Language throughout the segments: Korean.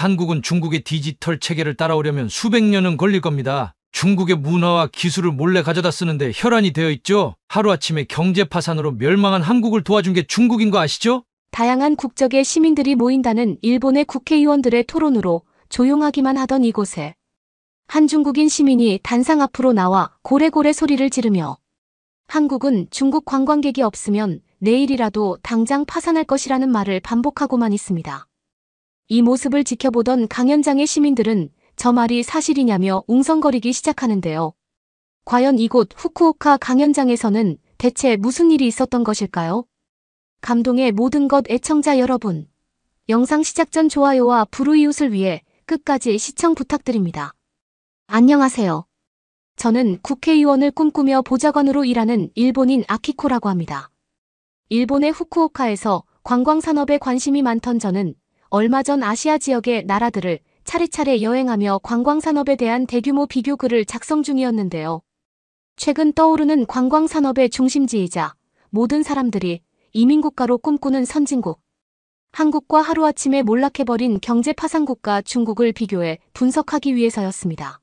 한국은 중국의 디지털 체계를 따라오려면 수백 년은 걸릴 겁니다. 중국의 문화와 기술을 몰래 가져다 쓰는데 혈안이 되어 있죠. 하루아침에 경제 파산으로 멸망한 한국을 도와준 게 중국인 거 아시죠? 다양한 국적의 시민들이 모인다는 일본의 국회의원들의 토론으로 조용하기만 하던 이곳에 한 중국인 시민이 단상 앞으로 나와 고래고래 소리를 지르며 한국은 중국 관광객이 없으면 내일이라도 당장 파산할 것이라는 말을 반복하고만 있습니다. 이 모습을 지켜보던 강연장의 시민들은 저 말이 사실이냐며 웅성거리기 시작하는데요. 과연 이곳 후쿠오카 강연장에서는 대체 무슨 일이 있었던 것일까요? 감동의 모든 것 애청자 여러분, 영상 시작 전 좋아요와 불우이웃을 위해 끝까지 시청 부탁드립니다. 안녕하세요. 저는 국회의원을 꿈꾸며 보좌관으로 일하는 일본인 아키코라고 합니다. 일본의 후쿠오카에서 관광산업에 관심이 많던 저는 얼마 전 아시아 지역의 나라들을 차례차례 여행하며 관광산업에 대한 대규모 비교글을 작성 중이었는데요. 최근 떠오르는 관광산업의 중심지이자 모든 사람들이 이민국가로 꿈꾸는 선진국, 한국과 하루아침에 몰락해버린 경제파산국가 중국을 비교해 분석하기 위해서였습니다.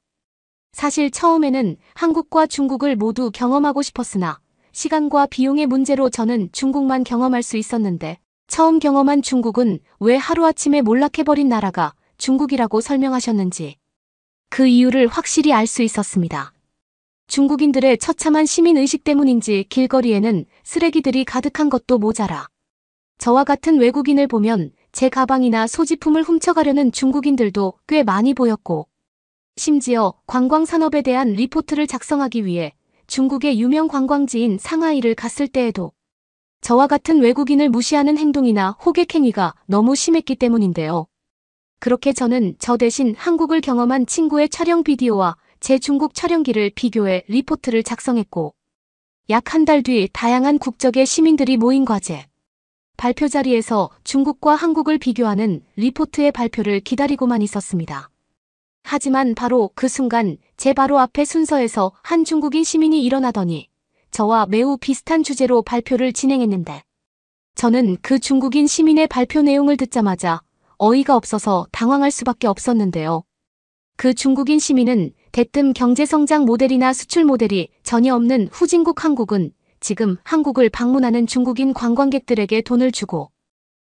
사실 처음에는 한국과 중국을 모두 경험하고 싶었으나 시간과 비용의 문제로 저는 중국만 경험할 수 있었는데 처음 경험한 중국은 왜 하루아침에 몰락해버린 나라가 중국이라고 설명하셨는지 그 이유를 확실히 알 수 있었습니다. 중국인들의 처참한 시민의식 때문인지 길거리에는 쓰레기들이 가득한 것도 모자라 저와 같은 외국인을 보면 제 가방이나 소지품을 훔쳐가려는 중국인들도 꽤 많이 보였고 심지어 관광산업에 대한 리포트를 작성하기 위해 중국의 유명 관광지인 상하이를 갔을 때에도 저와 같은 외국인을 무시하는 행동이나 호객행위가 너무 심했기 때문인데요. 그렇게 저는 저 대신 한국을 경험한 친구의 촬영 비디오와 제 중국 촬영기를 비교해 리포트를 작성했고 약 한 달 뒤 다양한 국적의 시민들이 모인 과제 발표 자리에서 중국과 한국을 비교하는 리포트의 발표를 기다리고만 있었습니다. 하지만 바로 그 순간 제 바로 앞에 순서에서 한 중국인 시민이 일어나더니 저와 매우 비슷한 주제로 발표를 진행했는데 저는 그 중국인 시민의 발표 내용을 듣자마자 어이가 없어서 당황할 수밖에 없었는데요. 그 중국인 시민은 대뜸 경제성장 모델이나 수출 모델이 전혀 없는 후진국 한국은 지금 한국을 방문하는 중국인 관광객들에게 돈을 주고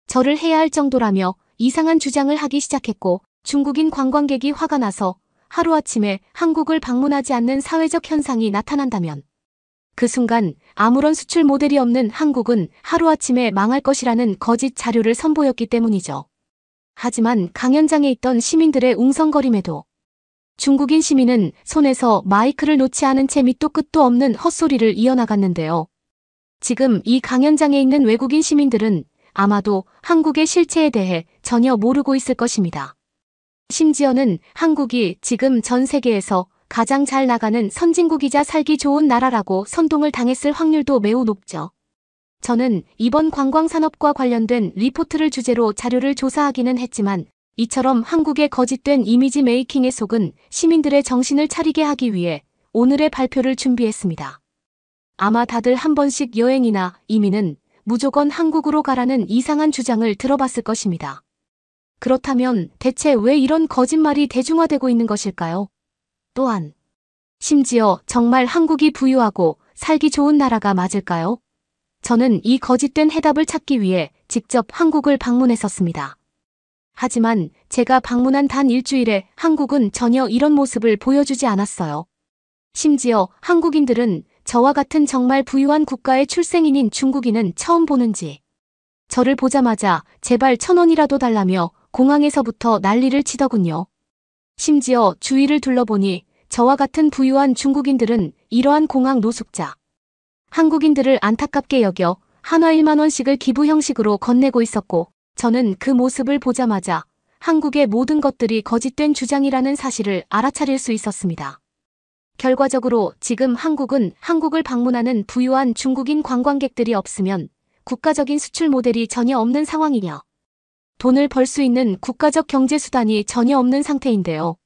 절을 해야 할 정도라며 이상한 주장을 하기 시작했고 중국인 관광객이 화가 나서 하루아침에 한국을 방문하지 않는 사회적 현상이 나타난다면 그 순간 아무런 수출 모델이 없는 한국은 하루아침에 망할 것이라는 거짓 자료를 선보였기 때문이죠. 하지만 강연장에 있던 시민들의 웅성거림에도 중국인 시민은 손에서 마이크를 놓지 않은 채 밑도 끝도 없는 헛소리를 이어나갔는데요. 지금 이 강연장에 있는 외국인 시민들은 아마도 한국의 실체에 대해 전혀 모르고 있을 것입니다. 심지어는 한국이 지금 전 세계에서 가장 잘 나가는 선진국이자 살기 좋은 나라라고 선동을 당했을 확률도 매우 높죠. 저는 이번 관광산업과 관련된 리포트를 주제로 자료를 조사하기는 했지만 이처럼 한국의 거짓된 이미지 메이킹에 속은 시민들의 정신을 차리게 하기 위해 오늘의 발표를 준비했습니다. 아마 다들 한 번씩 여행이나 이민은 무조건 한국으로 가라는 이상한 주장을 들어봤을 것입니다. 그렇다면 대체 왜 이런 거짓말이 대중화되고 있는 것일까요? 또한 심지어 정말 한국이 부유하고 살기 좋은 나라가 맞을까요? 저는 이 거짓된 해답을 찾기 위해 직접 한국을 방문했었습니다. 하지만 제가 방문한 단 일주일에 한국은 전혀 이런 모습을 보여주지 않았어요. 심지어 한국인들은 저와 같은 정말 부유한 국가의 출생인인 중국인은 처음 보는지 저를 보자마자 제발 1,000원이라도 달라며 공항에서부터 난리를 치더군요. 심지어 주위를 둘러보니 저와 같은 부유한 중국인들은 이러한 공항 노숙자, 한국인들을 안타깝게 여겨 한화 1만 원씩을 기부 형식으로 건네고 있었고 저는 그 모습을 보자마자 한국의 모든 것들이 거짓된 주장이라는 사실을 알아차릴 수 있었습니다. 결과적으로 지금 한국은 한국을 방문하는 부유한 중국인 관광객들이 없으면 국가적인 수출 모델이 전혀 없는 상황이며 돈을 벌 수 있는 국가적 경제수단이 전혀 없는 상태인데요.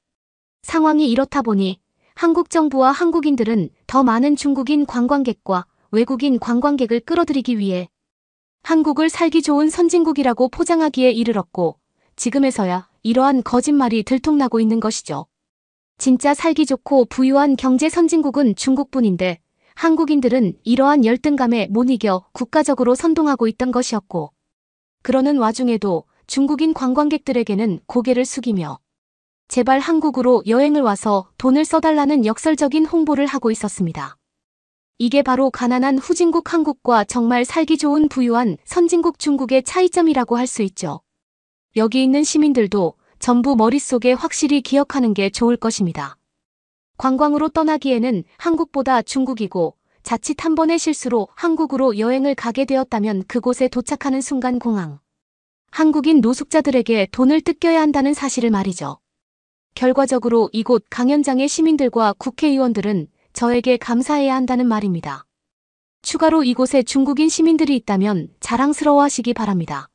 상황이 이렇다 보니 한국 정부와 한국인들은 더 많은 중국인 관광객과 외국인 관광객을 끌어들이기 위해 한국을 살기 좋은 선진국이라고 포장하기에 이르렀고 지금에서야 이러한 거짓말이 들통나고 있는 것이죠. 진짜 살기 좋고 부유한 경제 선진국은 중국뿐인데 한국인들은 이러한 열등감에 못 이겨 국가적으로 선동하고 있던 것이었고, 그러는 와중에도 중국인 관광객들에게는 고개를 숙이며 제발 한국으로 여행을 와서 돈을 써달라는 역설적인 홍보를 하고 있었습니다. 이게 바로 가난한 후진국 한국과 정말 살기 좋은 부유한 선진국 중국의 차이점이라고 할 수 있죠. 여기 있는 시민들도 전부 머릿속에 확실히 기억하는 게 좋을 것입니다. 관광으로 떠나기에는 한국보다 중국이고, 자칫 한 번의 실수로 한국으로 여행을 가게 되었다면 그곳에 도착하는 순간 공항. 한국인 노숙자들에게 돈을 뜯겨야 한다는 사실을 말이죠. 결과적으로 이곳 강연장의 시민들과 국회의원들은 저에게 감사해야 한다는 말입니다. 추가로 이곳에 중국인 시민들이 있다면 자랑스러워하시기 바랍니다.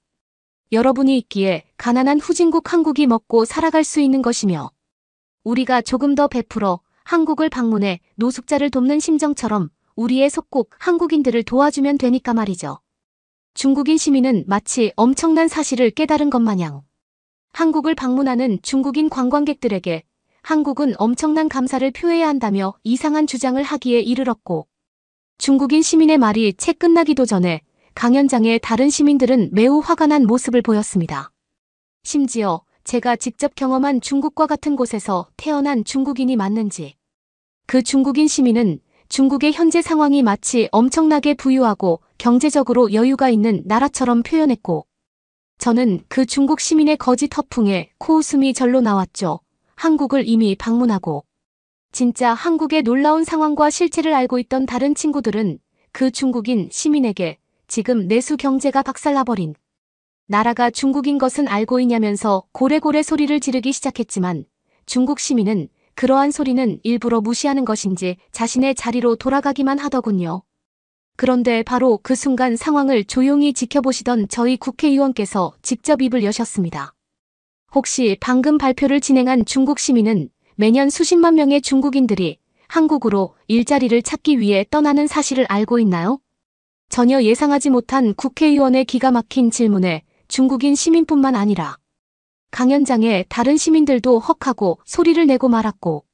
여러분이 있기에 가난한 후진국 한국이 먹고 살아갈 수 있는 것이며, 우리가 조금 더 베풀어 한국을 방문해 노숙자를 돕는 심정처럼 우리의 속국 한국인들을 도와주면 되니까 말이죠. 중국인 시민은 마치 엄청난 사실을 깨달은 것 마냥 한국을 방문하는 중국인 관광객들에게 한국은 엄청난 감사를 표해야 한다며 이상한 주장을 하기에 이르렀고, 중국인 시민의 말이 채 끝나기도 전에 강연장의 다른 시민들은 매우 화가 난 모습을 보였습니다. 심지어 제가 직접 경험한 중국과 같은 곳에서 태어난 중국인이 맞는지, 그 중국인 시민은 중국의 현재 상황이 마치 엄청나게 부유하고 경제적으로 여유가 있는 나라처럼 표현했고, 저는 그 중국 시민의 거짓 허풍에 코웃음이 절로 나왔죠. 한국을 이미 방문하고 진짜 한국의 놀라운 상황과 실체를 알고 있던 다른 친구들은 그 중국인 시민에게 지금 내수 경제가 박살나버린 나라가 중국인 것은 알고 있냐면서 고래고래 소리를 지르기 시작했지만, 중국 시민은 그러한 소리는 일부러 무시하는 것인지 자신의 자리로 돌아가기만 하더군요. 그런데 바로 그 순간 상황을 조용히 지켜보시던 저희 국회의원께서 직접 입을 여셨습니다. 혹시 방금 발표를 진행한 중국 시민은 매년 수십만 명의 중국인들이 한국으로 일자리를 찾기 위해 떠나는 사실을 알고 있나요? 전혀 예상하지 못한 국회의원의 기가 막힌 질문에 중국인 시민뿐만 아니라 강연장의 다른 시민들도 헉하고 소리를 내고 말았고,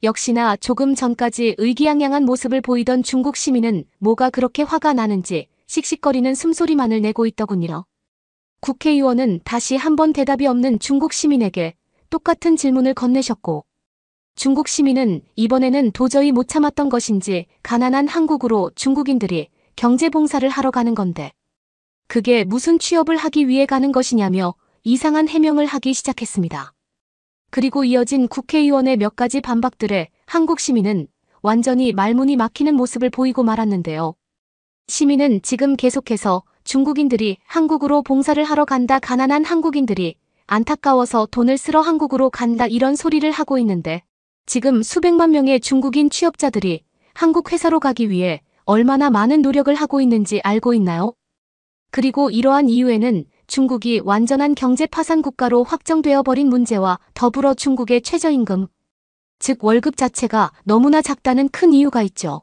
역시나 조금 전까지 의기양양한 모습을 보이던 중국 시민은 뭐가 그렇게 화가 나는지 씩씩거리는 숨소리만을 내고 있더군요. 국회의원은 다시 한번 대답이 없는 중국 시민에게 똑같은 질문을 건네셨고, 중국 시민은 이번에는 도저히 못 참았던 것인지 가난한 한국으로 중국인들이 경제봉사를 하러 가는 건데 그게 무슨 취업을 하기 위해 가는 것이냐며 이상한 해명을 하기 시작했습니다. 그리고 이어진 국회의원의 몇 가지 반박들에 한국 시민은 완전히 말문이 막히는 모습을 보이고 말았는데요. 시민은 지금 계속해서 중국인들이 한국으로 봉사를 하러 간다, 가난한 한국인들이 안타까워서 돈을 쓰러 한국으로 간다, 이런 소리를 하고 있는데 지금 수백만 명의 중국인 취업자들이 한국 회사로 가기 위해 얼마나 많은 노력을 하고 있는지 알고 있나요? 그리고 이러한 이유에는 중국이 완전한 경제 파산 국가로 확정되어 버린 문제와 더불어 중국의 최저임금, 즉 월급 자체가 너무나 작다는 큰 이유가 있죠.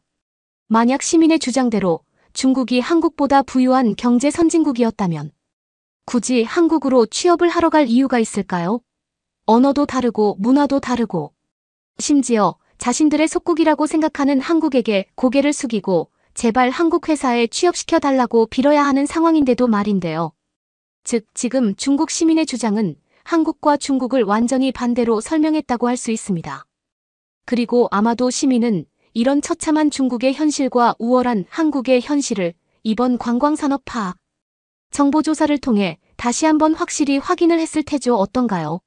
만약 시민의 주장대로 중국이 한국보다 부유한 경제 선진국이었다면 굳이 한국으로 취업을 하러 갈 이유가 있을까요? 언어도 다르고 문화도 다르고 심지어 자신들의 속국이라고 생각하는 한국에게 고개를 숙이고 제발 한국 회사에 취업시켜 달라고 빌어야 하는 상황인데도 말인데요. 즉 지금 중국 시민의 주장은 한국과 중국을 완전히 반대로 설명했다고 할 수 있습니다. 그리고 아마도 시민은 이런 처참한 중국의 현실과 우월한 한국의 현실을 이번 관광산업 파악 정보조사를 통해 다시 한번 확실히 확인을 했을 테죠. 어떤가요?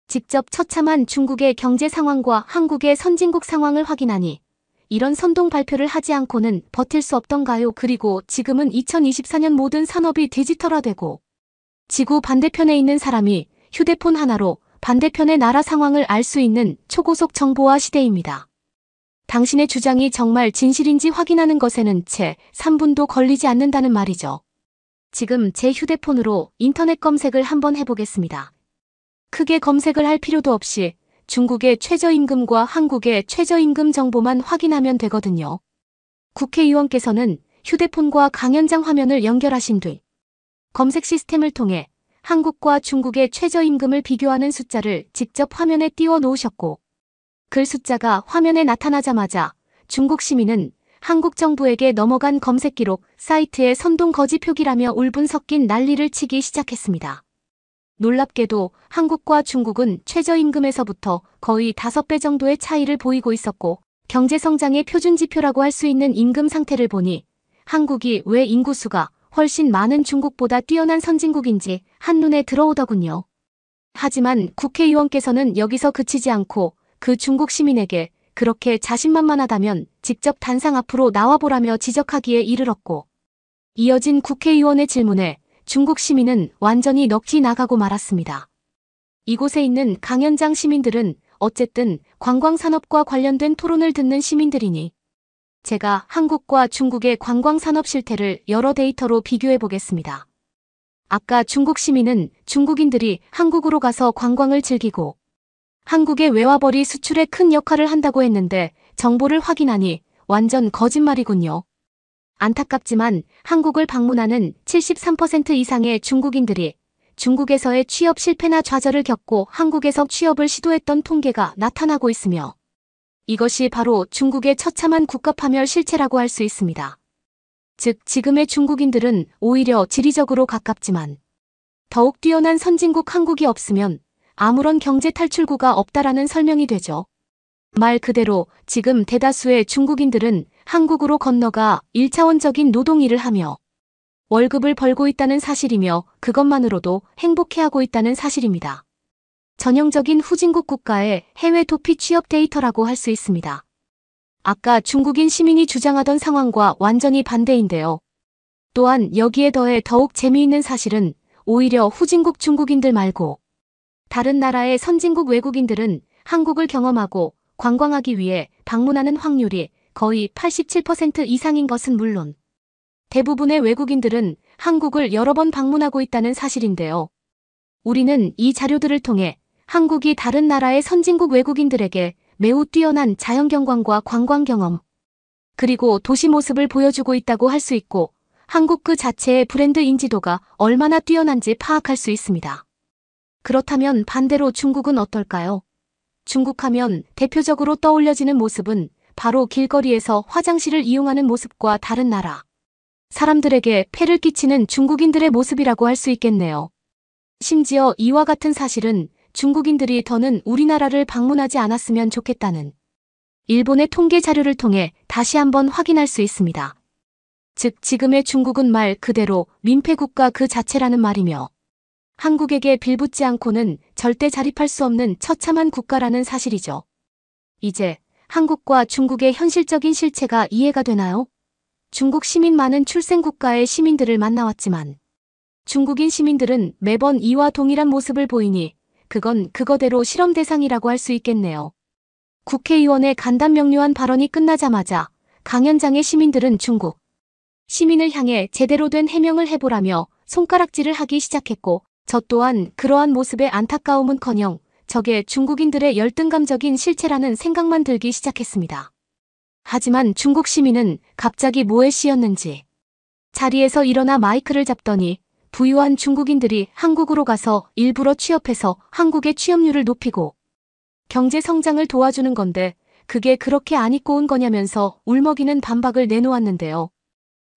직접 처참한 중국의 경제 상황과 한국의 선진국 상황을 확인하니 이런 선동 발표를 하지 않고는 버틸 수 없던가요? 그리고 지금은 2024년 모든 산업이 디지털화되고 지구 반대편에 있는 사람이 휴대폰 하나로 반대편의 나라 상황을 알 수 있는 초고속 정보화 시대입니다. 당신의 주장이 정말 진실인지 확인하는 것에는 채 3분도 걸리지 않는다는 말이죠. 지금 제 휴대폰으로 인터넷 검색을 한번 해보겠습니다. 크게 검색을 할 필요도 없이 중국의 최저임금과 한국의 최저임금 정보만 확인하면 되거든요. 국회의원께서는 휴대폰과 강연장 화면을 연결하신 뒤 검색 시스템을 통해 한국과 중국의 최저임금을 비교하는 숫자를 직접 화면에 띄워 놓으셨고, 그 숫자가 화면에 나타나자마자 중국 시민은 한국 정부에게 넘어간 검색 기록 사이트에 선동 거짓 표기라며 울분 섞인 난리를 치기 시작했습니다. 놀랍게도 한국과 중국은 최저임금에서부터 거의 5배 정도의 차이를 보이고 있었고, 경제성장의 표준지표라고 할 수 있는 임금 상태를 보니 한국이 왜 인구수가 훨씬 많은 중국보다 뛰어난 선진국인지 한눈에 들어오더군요. 하지만 국회의원께서는 여기서 그치지 않고 그 중국 시민에게 그렇게 자신만만하다면 직접 단상 앞으로 나와보라며 지적하기에 이르렀고, 이어진 국회의원의 질문에 중국 시민은 완전히 넋이 나가고 말았습니다. 이곳에 있는 강연장 시민들은 어쨌든 관광산업과 관련된 토론을 듣는 시민들이니 제가 한국과 중국의 관광산업 실태를 여러 데이터로 비교해 보겠습니다. 아까 중국 시민은 중국인들이 한국으로 가서 관광을 즐기고 한국의 외화벌이 수출에 큰 역할을 한다고 했는데 정보를 확인하니 완전 거짓말이군요. 안타깝지만 한국을 방문하는 73% 이상의 중국인들이 중국에서의 취업 실패나 좌절을 겪고 한국에서 취업을 시도했던 통계가 나타나고 있으며, 이것이 바로 중국의 처참한 국가파멸 실체라고 할 수 있습니다. 즉, 지금의 중국인들은 오히려 지리적으로 가깝지만 더욱 뛰어난 선진국 한국이 없으면 아무런 경제 탈출구가 없다라는 설명이 되죠. 말 그대로 지금 대다수의 중국인들은 한국으로 건너가 1차원적인 노동 일을 하며 월급을 벌고 있다는 사실이며 그것만으로도 행복해하고 있다는 사실입니다. 전형적인 후진국 국가의 해외 도피 취업 데이터라고 할 수 있습니다. 아까 중국인 시민이 주장하던 상황과 완전히 반대인데요. 또한 여기에 더해 더욱 재미있는 사실은 오히려 후진국 중국인들 말고 다른 나라의 선진국 외국인들은 한국을 경험하고 관광하기 위해 방문하는 확률이 거의 87% 이상인 것은 물론 대부분의 외국인들은 한국을 여러 번 방문하고 있다는 사실인데요. 우리는 이 자료들을 통해 한국이 다른 나라의 선진국 외국인들에게 매우 뛰어난 자연경관과 관광 경험, 그리고 도시 모습을 보여주고 있다고 할 수 있고, 한국 그 자체의 브랜드 인지도가 얼마나 뛰어난지 파악할 수 있습니다. 그렇다면 반대로 중국은 어떨까요? 중국하면 대표적으로 떠올려지는 모습은 바로 길거리에서 화장실을 이용하는 모습과 다른 나라 사람들에게 폐를 끼치는 중국인들의 모습이라고 할 수 있겠네요. 심지어 이와 같은 사실은 중국인들이 더는 우리나라를 방문하지 않았으면 좋겠다는 일본의 통계 자료를 통해 다시 한번 확인할 수 있습니다. 즉, 지금의 중국은 말 그대로 민폐국가 그 자체라는 말이며 한국에게 빌붙지 않고는 절대 자립할 수 없는 처참한 국가라는 사실이죠. 이제 한국과 중국의 현실적인 실체가 이해가 되나요? 중국 시민 많은 출생국가의 시민들을 만나왔지만 중국인 시민들은 매번 이와 동일한 모습을 보이니 그건 그거대로 실험 대상이라고 할 수 있겠네요. 국회의원의 간단 명료한 발언이 끝나자마자 강연장의 시민들은 중국 시민을 향해 제대로 된 해명을 해보라며 손가락질을 하기 시작했고, 저 또한 그러한 모습에 안타까움은커녕 저게 중국인들의 열등감적인 실체라는 생각만 들기 시작했습니다. 하지만 중국 시민은 갑자기 뭐에 씌였는지 자리에서 일어나 마이크를 잡더니 부유한 중국인들이 한국으로 가서 일부러 취업해서 한국의 취업률을 높이고 경제 성장을 도와주는 건데 그게 그렇게 안 입고 온 거냐면서 울먹이는 반박을 내놓았는데요.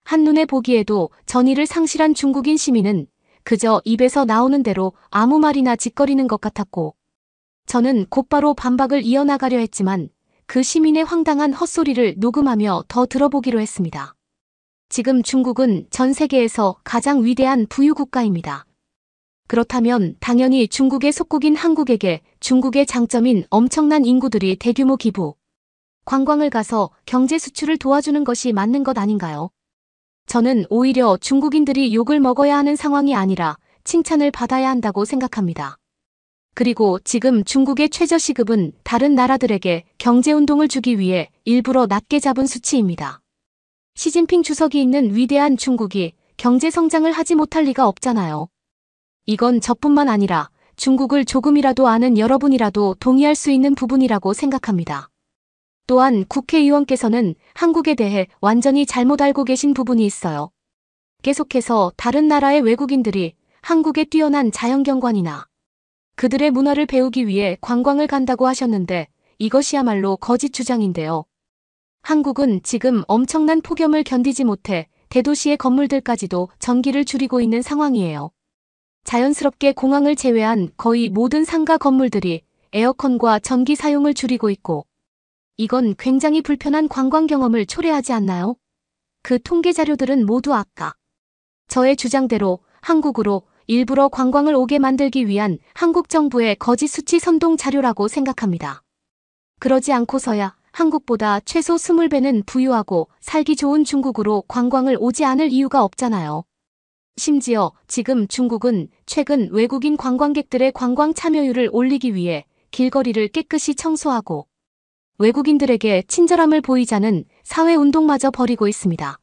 한눈에 보기에도 전의를 상실한 중국인 시민은 그저 입에서 나오는 대로 아무 말이나 짓거리는 것 같았고, 저는 곧바로 반박을 이어나가려 했지만 그 시민의 황당한 헛소리를 녹음하며 더 들어보기로 했습니다. 지금 중국은 전 세계에서 가장 위대한 부유국가입니다. 그렇다면 당연히 중국의 속국인 한국에게 중국의 장점인 엄청난 인구들이 대규모 기부, 관광을 가서 경제 수출을 도와주는 것이 맞는 것 아닌가요? 저는 오히려 중국인들이 욕을 먹어야 하는 상황이 아니라 칭찬을 받아야 한다고 생각합니다. 그리고 지금 중국의 최저시급은 다른 나라들에게 경제운동을 주기 위해 일부러 낮게 잡은 수치입니다. 시진핑 주석이 있는 위대한 중국이 경제성장을 하지 못할 리가 없잖아요. 이건 저뿐만 아니라 중국을 조금이라도 아는 여러분이라도 동의할 수 있는 부분이라고 생각합니다. 또한 국회의원께서는 한국에 대해 완전히 잘못 알고 계신 부분이 있어요. 계속해서 다른 나라의 외국인들이 한국의 뛰어난 자연경관이나 그들의 문화를 배우기 위해 관광을 간다고 하셨는데 이것이야말로 거짓 주장인데요. 한국은 지금 엄청난 폭염을 견디지 못해 대도시의 건물들까지도 전기를 줄이고 있는 상황이에요. 자연스럽게 공항을 제외한 거의 모든 상가 건물들이 에어컨과 전기 사용을 줄이고 있고 이건 굉장히 불편한 관광 경험을 초래하지 않나요? 그 통계 자료들은 모두 아까 저의 주장대로 한국으로 일부러 관광을 오게 만들기 위한 한국 정부의 거짓 수치 선동 자료라고 생각합니다. 그러지 않고서야 한국보다 최소 20배는 부유하고 살기 좋은 중국으로 관광을 오지 않을 이유가 없잖아요. 심지어 지금 중국은 최근 외국인 관광객들의 관광 참여율을 올리기 위해 길거리를 깨끗이 청소하고 외국인들에게 친절함을 보이자는 사회운동마저 벌이고 있습니다.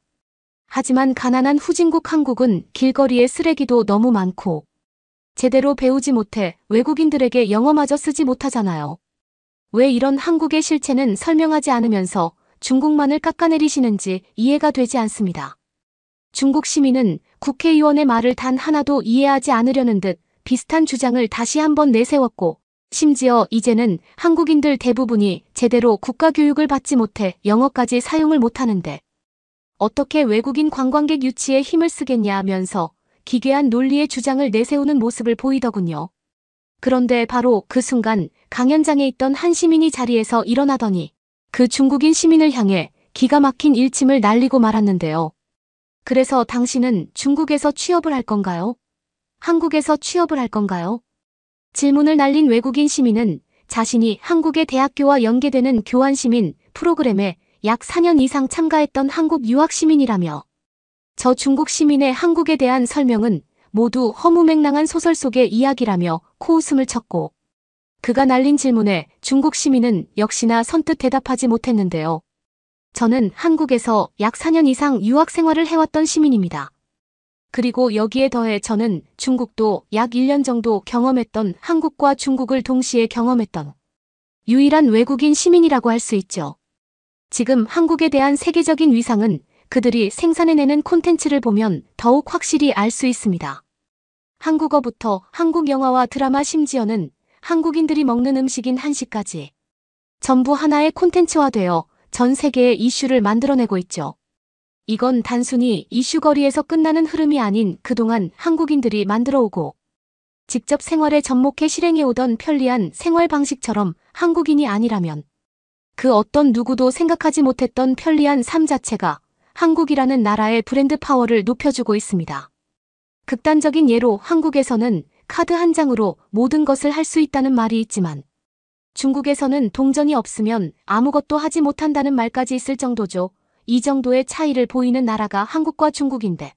하지만 가난한 후진국 한국은 길거리에 쓰레기도 너무 많고 제대로 배우지 못해 외국인들에게 영어마저 쓰지 못하잖아요. 왜 이런 한국의 실체는 설명하지 않으면서 중국만을 깎아내리시는지 이해가 되지 않습니다. 중국 시민은 국회의원의 말을 단 하나도 이해하지 않으려는 듯 비슷한 주장을 다시 한번 내세웠고 심지어 이제는 한국인들 대부분이 제대로 국가교육을 받지 못해 영어까지 사용을 못하는데 어떻게 외국인 관광객 유치에 힘을 쓰겠냐면서 기괴한 논리의 주장을 내세우는 모습을 보이더군요. 그런데 바로 그 순간 강연장에 있던 한 시민이 자리에서 일어나더니 그 중국인 시민을 향해 기가 막힌 일침을 날리고 말았는데요. 그래서 당신은 중국에서 취업을 할 건가요? 한국에서 취업을 할 건가요? 질문을 날린 외국인 시민은 자신이 한국의 대학교와 연계되는 교환시민 프로그램에 약 4년 이상 참가했던 한국 유학 시민이라며 저 중국 시민의 한국에 대한 설명은 모두 허무맹랑한 소설 속의 이야기라며 코웃음을 쳤고 그가 날린 질문에 중국 시민은 역시나 선뜻 대답하지 못했는데요. 저는 한국에서 약 4년 이상 유학 생활을 해왔던 시민입니다. 그리고 여기에 더해 저는 중국도 약 1년 정도 경험했던 한국과 중국을 동시에 경험했던 유일한 외국인 시민이라고 할 수 있죠. 지금 한국에 대한 세계적인 위상은 그들이 생산해내는 콘텐츠를 보면 더욱 확실히 알 수 있습니다. 한국어부터 한국 영화와 드라마 심지어는 한국인들이 먹는 음식인 한식까지 전부 하나의 콘텐츠화되어 전 세계의 이슈를 만들어내고 있죠. 이건 단순히 이슈거리에서 끝나는 흐름이 아닌 그동안 한국인들이 만들어오고 직접 생활에 접목해 실행해오던 편리한 생활 방식처럼 한국인이 아니라면 그 어떤 누구도 생각하지 못했던 편리한 삶 자체가 한국이라는 나라의 브랜드 파워를 높여주고 있습니다. 극단적인 예로 한국에서는 카드 한 장으로 모든 것을 할 수 있다는 말이 있지만 중국에서는 동전이 없으면 아무것도 하지 못한다는 말까지 있을 정도죠. 이 정도의 차이를 보이는 나라가 한국과 중국인데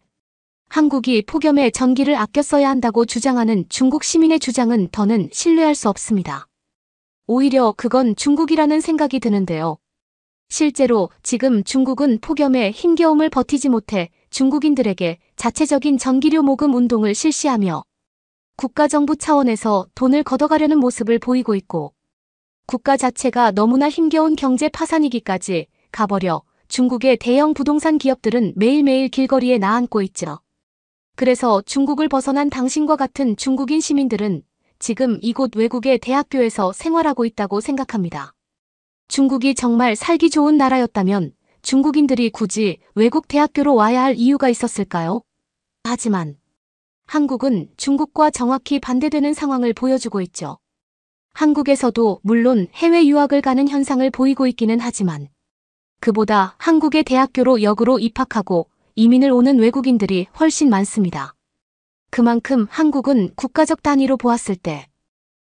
한국이 폭염에 전기를 아껴 써야 한다고 주장하는 중국 시민의 주장은 더는 신뢰할 수 없습니다. 오히려 그건 중국이라는 생각이 드는데요. 실제로 지금 중국은 폭염에 힘겨움을 버티지 못해 중국인들에게 자체적인 전기료 모금 운동을 실시하며 국가정부 차원에서 돈을 걷어가려는 모습을 보이고 있고 국가 자체가 너무나 힘겨운 경제 파산이기까지 가버려 중국의 대형 부동산 기업들은 매일매일 길거리에 나앉고 있죠. 그래서 중국을 벗어난 당신과 같은 중국인 시민들은 지금 이곳 외국의 대학교에서 생활하고 있다고 생각합니다. 중국이 정말 살기 좋은 나라였다면 중국인들이 굳이 외국 대학교로 와야 할 이유가 있었을까요? 하지만 한국은 중국과 정확히 반대되는 상황을 보여주고 있죠. 한국에서도 물론 해외 유학을 가는 현상을 보이고 있기는 하지만 그보다 한국의 대학교로 역으로 입학하고 이민을 오는 외국인들이 훨씬 많습니다. 그만큼 한국은 국가적 단위로 보았을 때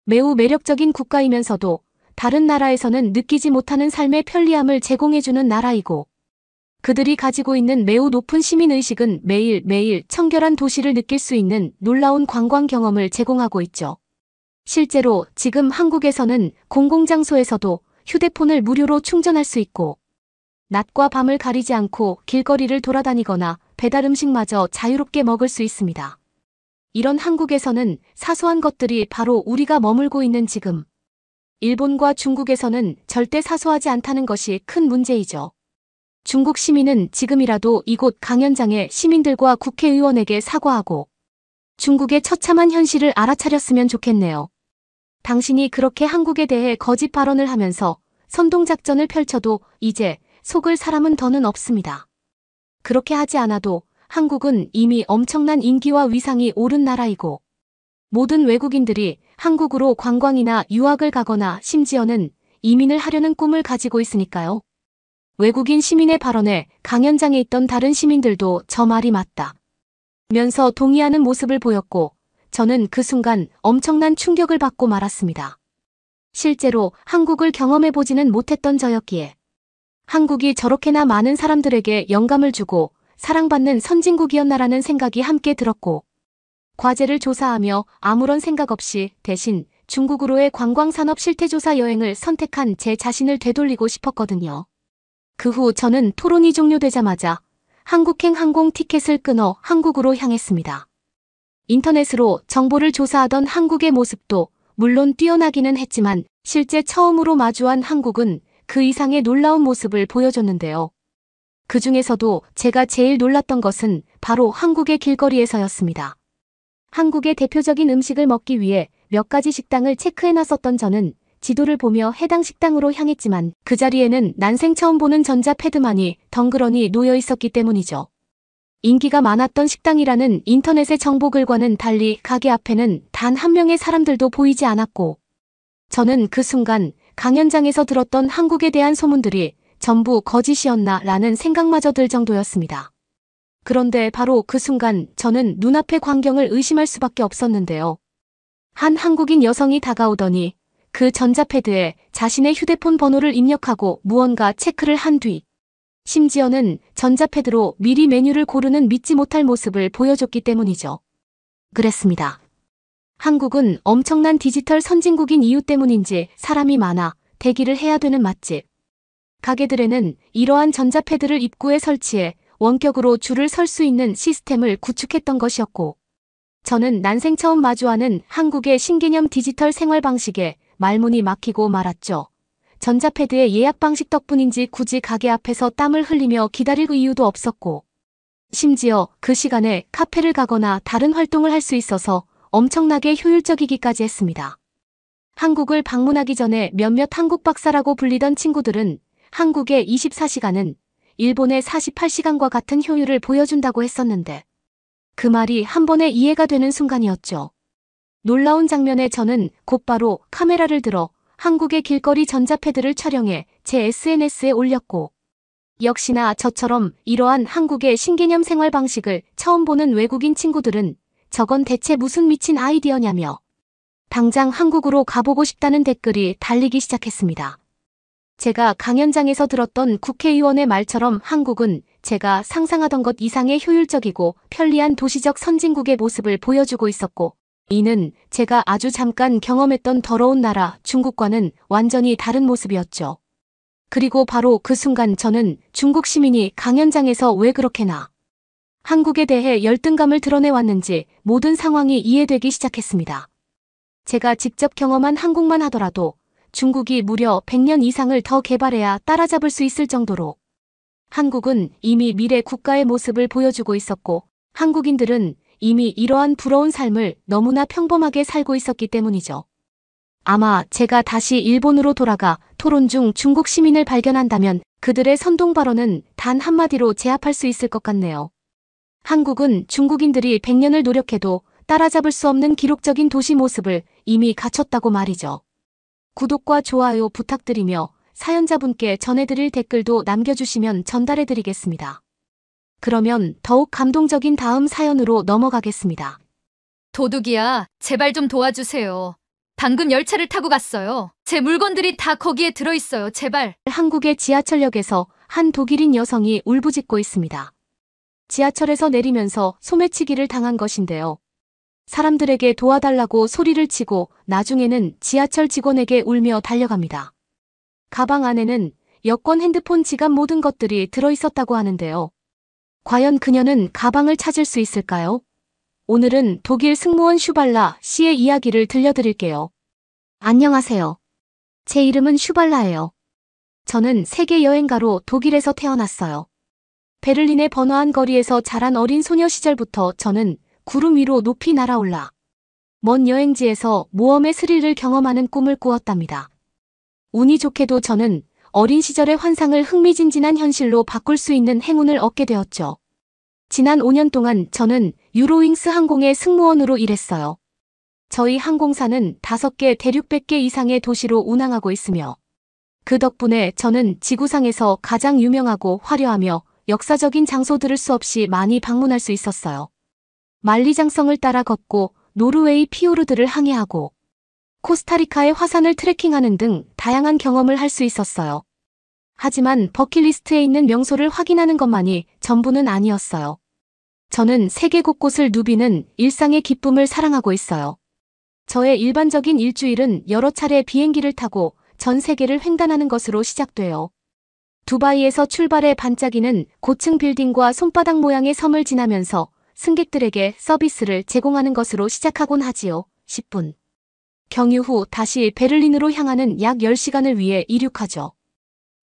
매우 매력적인 국가이면서도 다른 나라에서는 느끼지 못하는 삶의 편리함을 제공해주는 나라이고 그들이 가지고 있는 매우 높은 시민의식은 매일매일 청결한 도시를 느낄 수 있는 놀라운 관광 경험을 제공하고 있죠. 실제로 지금 한국에서는 공공장소에서도 휴대폰을 무료로 충전할 수 있고 낮과 밤을 가리지 않고 길거리를 돌아다니거나 배달 음식마저 자유롭게 먹을 수 있습니다. 이런 한국에서는 사소한 것들이 바로 우리가 머물고 있는 지금 일본과 중국에서는 절대 사소하지 않다는 것이 큰 문제이죠. 중국 시민은 지금이라도 이곳 강연장의 시민들과 국회의원에게 사과하고 중국의 처참한 현실을 알아차렸으면 좋겠네요. 당신이 그렇게 한국에 대해 거짓 발언을 하면서 선동작전을 펼쳐도 이제 속을 사람은 더는 없습니다. 그렇게 하지 않아도 한국은 이미 엄청난 인기와 위상이 오른 나라이고 모든 외국인들이 한국으로 관광이나 유학을 가거나 심지어는 이민을 하려는 꿈을 가지고 있으니까요. 외국인 시민의 발언에 강연장에 있던 다른 시민들도 저 말이 맞다 면서 동의하는 모습을 보였고 저는 그 순간 엄청난 충격을 받고 말았습니다. 실제로 한국을 경험해보지는 못했던 저였기에 한국이 저렇게나 많은 사람들에게 영감을 주고 사랑받는 선진국이었나라는 생각이 함께 들었고 과제를 조사하며 아무런 생각 없이 대신 중국으로의 관광산업 실태조사 여행을 선택한 제 자신을 되돌리고 싶었거든요. 그 후 저는 토론이 종료되자마자 한국행 항공 티켓을 끊어 한국으로 향했습니다. 인터넷으로 정보를 조사하던 한국의 모습도 물론 뛰어나기는 했지만 실제 처음으로 마주한 한국은 그 이상의 놀라운 모습을 보여줬는데요. 그 중에서도 제가 제일 놀랐던 것은 바로 한국의 길거리에서였습니다. 한국의 대표적인 음식을 먹기 위해 몇 가지 식당을 체크해 놨었던 저는 지도를 보며 해당 식당으로 향했지만 그 자리에는 난생 처음 보는 전자패드만이 덩그러니 놓여 있었기 때문이죠. 인기가 많았던 식당이라는 인터넷의 정보글과는 달리 가게 앞에는 단 한 명의 사람들도 보이지 않았고 저는 그 순간 강연장에서 들었던 한국에 대한 소문들이 전부 거짓이었나 라는 생각마저 들 정도였습니다. 그런데 바로 그 순간 저는 눈앞의 광경을 의심할 수밖에 없었는데요. 한 한국인 여성이 다가오더니 그 전자패드에 자신의 휴대폰 번호를 입력하고 무언가 체크를 한 뒤 심지어는 전자패드로 미리 메뉴를 고르는 믿지 못할 모습을 보여줬기 때문이죠. 그랬습니다. 한국은 엄청난 디지털 선진국인 이유 때문인지 사람이 많아 대기를 해야 되는 맛집. 가게들에는 이러한 전자패드를 입구에 설치해 원격으로 줄을 설 수 있는 시스템을 구축했던 것이었고 저는 난생 처음 마주하는 한국의 신개념 디지털 생활 방식에 말문이 막히고 말았죠. 전자패드의 예약 방식 덕분인지 굳이 가게 앞에서 땀을 흘리며 기다릴 이유도 없었고 심지어 그 시간에 카페를 가거나 다른 활동을 할 수 있어서 엄청나게 효율적이기까지 했습니다. 한국을 방문하기 전에 몇몇 한국 박사라고 불리던 친구들은 한국의 24시간은 일본의 48시간과 같은 효율을 보여준다고 했었는데 그 말이 한 번에 이해가 되는 순간이었죠. 놀라운 장면에 저는 곧바로 카메라를 들어 한국의 길거리 전자패드를 촬영해 제 SNS에 올렸고 역시나 저처럼 이러한 한국의 신개념 생활 방식을 처음 보는 외국인 친구들은 저건 대체 무슨 미친 아이디어냐며 당장 한국으로 가보고 싶다는 댓글이 달리기 시작했습니다. 제가 강연장에서 들었던 국회의원의 말처럼 한국은 제가 상상하던 것 이상의 효율적이고 편리한 도시적 선진국의 모습을 보여주고 있었고 이는 제가 아주 잠깐 경험했던 더러운 나라 중국과는 완전히 다른 모습이었죠. 그리고 바로 그 순간 저는 중국 시민이 강연장에서 왜 그렇게나 한국에 대해 열등감을 드러내왔는지 모든 상황이 이해되기 시작했습니다. 제가 직접 경험한 한국만 하더라도 중국이 무려 100년 이상을 더 개발해야 따라잡을 수 있을 정도로 한국은 이미 미래 국가의 모습을 보여주고 있었고 한국인들은 이미 이러한 부러운 삶을 너무나 평범하게 살고 있었기 때문이죠. 아마 제가 다시 일본으로 돌아가 토론 중 중국 시민을 발견한다면 그들의 선동 발언은 단 한마디로 제압할 수 있을 것 같네요. 한국은 중국인들이 100년을 노력해도 따라잡을 수 없는 기록적인 도시 모습을 이미 갖췄다고 말이죠. 구독과 좋아요 부탁드리며 사연자분께 전해드릴 댓글도 남겨주시면 전달해드리겠습니다. 그러면 더욱 감동적인 다음 사연으로 넘어가겠습니다. 도둑이야, 제발 좀 도와주세요. 방금 열차를 타고 갔어요. 제 물건들이 다 거기에 들어있어요. 제발. 한국의 지하철역에서 한 독일인 여성이 울부짖고 있습니다. 지하철에서 내리면서 소매치기를 당한 것인데요. 사람들에게 도와달라고 소리를 치고 나중에는 지하철 직원에게 울며 달려갑니다. 가방 안에는 여권, 핸드폰, 지갑 모든 것들이 들어있었다고 하는데요. 과연 그녀는 가방을 찾을 수 있을까요? 오늘은 독일 승무원 슈발라 씨의 이야기를 들려드릴게요. 안녕하세요. 제 이름은 슈발라예요. 저는 세계 여행가로 독일에서 태어났어요. 베를린의 번화한 거리에서 자란 어린 소녀 시절부터 저는 구름 위로 높이 날아올라 먼 여행지에서 모험의 스릴을 경험하는 꿈을 꾸었답니다. 운이 좋게도 저는 어린 시절의 환상을 흥미진진한 현실로 바꿀 수 있는 행운을 얻게 되었죠. 지난 5년 동안 저는 유로윙스 항공의 승무원으로 일했어요. 저희 항공사는 5개 대륙 100개 이상의 도시로 운항하고 있으며 그 덕분에 저는 지구상에서 가장 유명하고 화려하며 역사적인 장소들을 수없이 많이 방문할 수 있었어요. 만리장성을 따라 걷고 노르웨이 피오르드를 항해하고 코스타리카의 화산을 트레킹하는 등 다양한 경험을 할 수 있었어요. 하지만 버킷리스트에 있는 명소를 확인하는 것만이 전부는 아니었어요. 저는 세계 곳곳을 누비는 일상의 기쁨을 사랑하고 있어요. 저의 일반적인 일주일은 여러 차례 비행기를 타고 전 세계를 횡단하는 것으로 시작돼요. 두바이에서 출발해 반짝이는 고층 빌딩과 손바닥 모양의 섬을 지나면서 승객들에게 서비스를 제공하는 것으로 시작하곤 하지요. 10분. 경유 후 다시 베를린으로 향하는 약 10시간을 위해 이륙하죠.